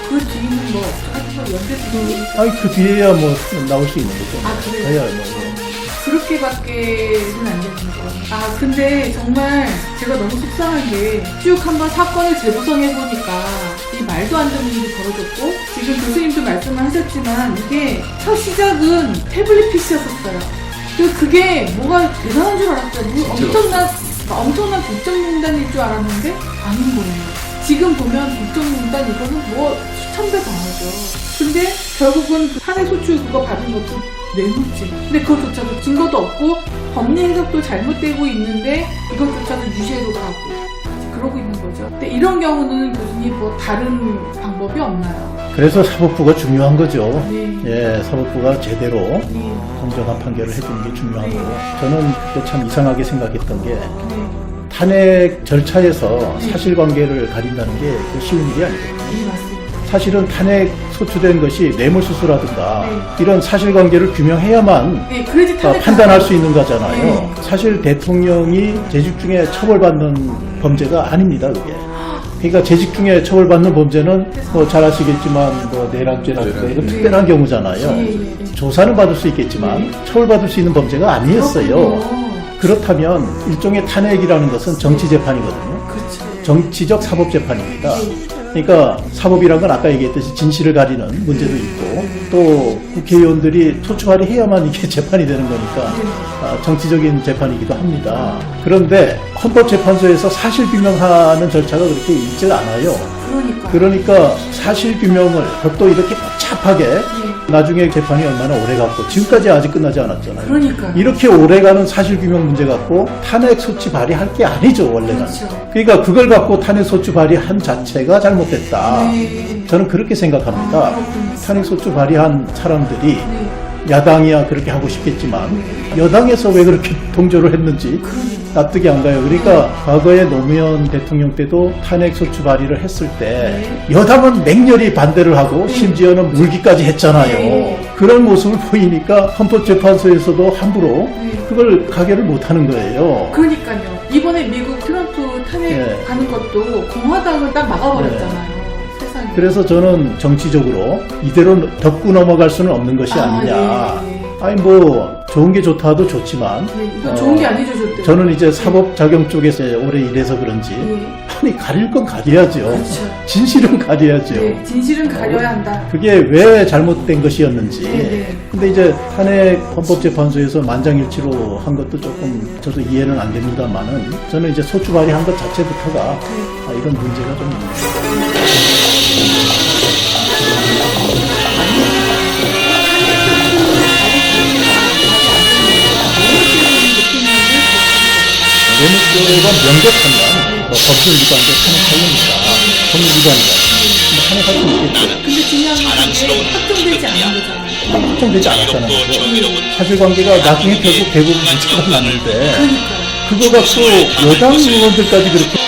그 뒤는 뭐 어떻게 연대도 그 뒤에야 뭐 나올 수 있는 거죠. 아, 그래요? 그렇게밖에는 안 되는 거예요. 아, 근데 정말 제가 너무 속상한 게 쭉 한번 사건을 재구성해보니까 이 말도 안 되는 일이 벌어졌고 지금 교수님도 말씀을 하셨지만 이게 첫 시작은 태블릿 PC였었어요. 그게 뭐가 대단한 줄 알았어요. 엄청난 국정농단일 줄 알았는데 아닌 거예요. 지금 보면 국정농단 이거는 뭐 수천 배 강하죠. 근데 결국은 그 탄핵소추 그거 받은 것도 뇌물죄. 근데 그것조차도 증거도 없고 법리 해석도 잘못되고 있는데 이것조차도 유죄로 가고 그러고 있는 거죠. 근데 이런 경우는 교수님 뭐 다른 방법이 없나요? 그래서 사법부가 중요한 거죠. 사법부가 제대로 공정한 판결을 해주는 게 중요한 거고 저는 그때 참 이상하게 생각했던 게 탄핵 절차에서 사실관계를 가린다는 게 쉬운 일이 아니거든요. 사실은 탄핵 소추된 것이 뇌물수수라든가 이런 사실관계를 규명해야만 네, 그래야지 탄핵 판단할 수 있는 거잖아요. 네. 사실 대통령이 재직 중에 처벌받는 범죄가 아닙니다, 그게. 그러니까 재직 중에 처벌받는 범죄는 뭐 잘 아시겠지만 뭐 내란죄라든가 이런 특별한 경우잖아요. 조사는 받을 수 있겠지만 처벌받을 수 있는 범죄가 아니었어요. 그렇다면 일종의 탄핵이라는 것은 정치재판이거든요. 정치적 사법재판입니다. 그러니까 사법이란 건 아까 얘기했듯이 진실을 가리는 문제도 있고 또 국회의원들이 소추 발의해야만 이게 재판이 되는 거니까 정치적인 재판이기도 합니다. 그런데 헌법재판소에서 사실규명하는 절차가 그렇게 있지 않아요. 그러니까 사실규명을 그것도 이렇게 복잡하게 나중에 재판이 얼마나 오래 갔고 지금까지 아직 끝나지 않았잖아요. 그러니까요. 이렇게 오래가는 사실규명 문제 갖고 탄핵 소추 발의할 게 아니죠, 원래는. 그러니까 그걸 갖고 탄핵 소추 발의한 자체가 잘못됐다. 저는 그렇게 생각합니다. 탄핵 소추 발의한 사람들이 야당이야 그렇게 하고 싶겠지만 여당에서 왜 그렇게 동조를 했는지 납득이 안 가요. 그러니까 과거에 노무현 대통령 때도 탄핵 소추 발의를 했을 때 여당은 맹렬히 반대를 하고 심지어는 물기까지 했잖아요. 그런 모습을 보이니까 헌법재판소에서도 함부로 그걸 가결을 못하는 거예요. 그러니까요. 이번에 미국 트럼프 탄핵 가는 것도 공화당을 딱 막아버렸잖아요. 세상에. 그래서 저는 정치적으로 이대로 덮고 넘어갈 수는 없는 것이 아니냐. 아니 뭐 좋은 게 좋다도 좋지만 이거 좋은 게 아니죠, 좋대요. 저는 이제 사법작용 쪽에서 오래 일해서 그런지 아니 가릴 건 가려야죠. 그렇죠. 진실은 가려야죠. 진실은 가려야 한다. 그게 왜 잘못된 것이었는지. 근데 이제 탄핵 헌법재판소에서 만장일치로 한 것도 조금 저도 이해는 안 됩니다만은 저는 이제 소추 발의한 것 자체부터가 이런 문제가 좀 있는 뇌물죄가 명백하면 법률 위반도 탄핵하려니까 법률 위반이다. 탄핵할 수 있겠죠. 근데 중요한 건 그게 확정되지 않은 거잖아요. 확정되지 않았다는 거죠. 사실관계가 나중에 결국 대부분 문제가 났는데 그거 갖고 여당 의원들까지 그렇게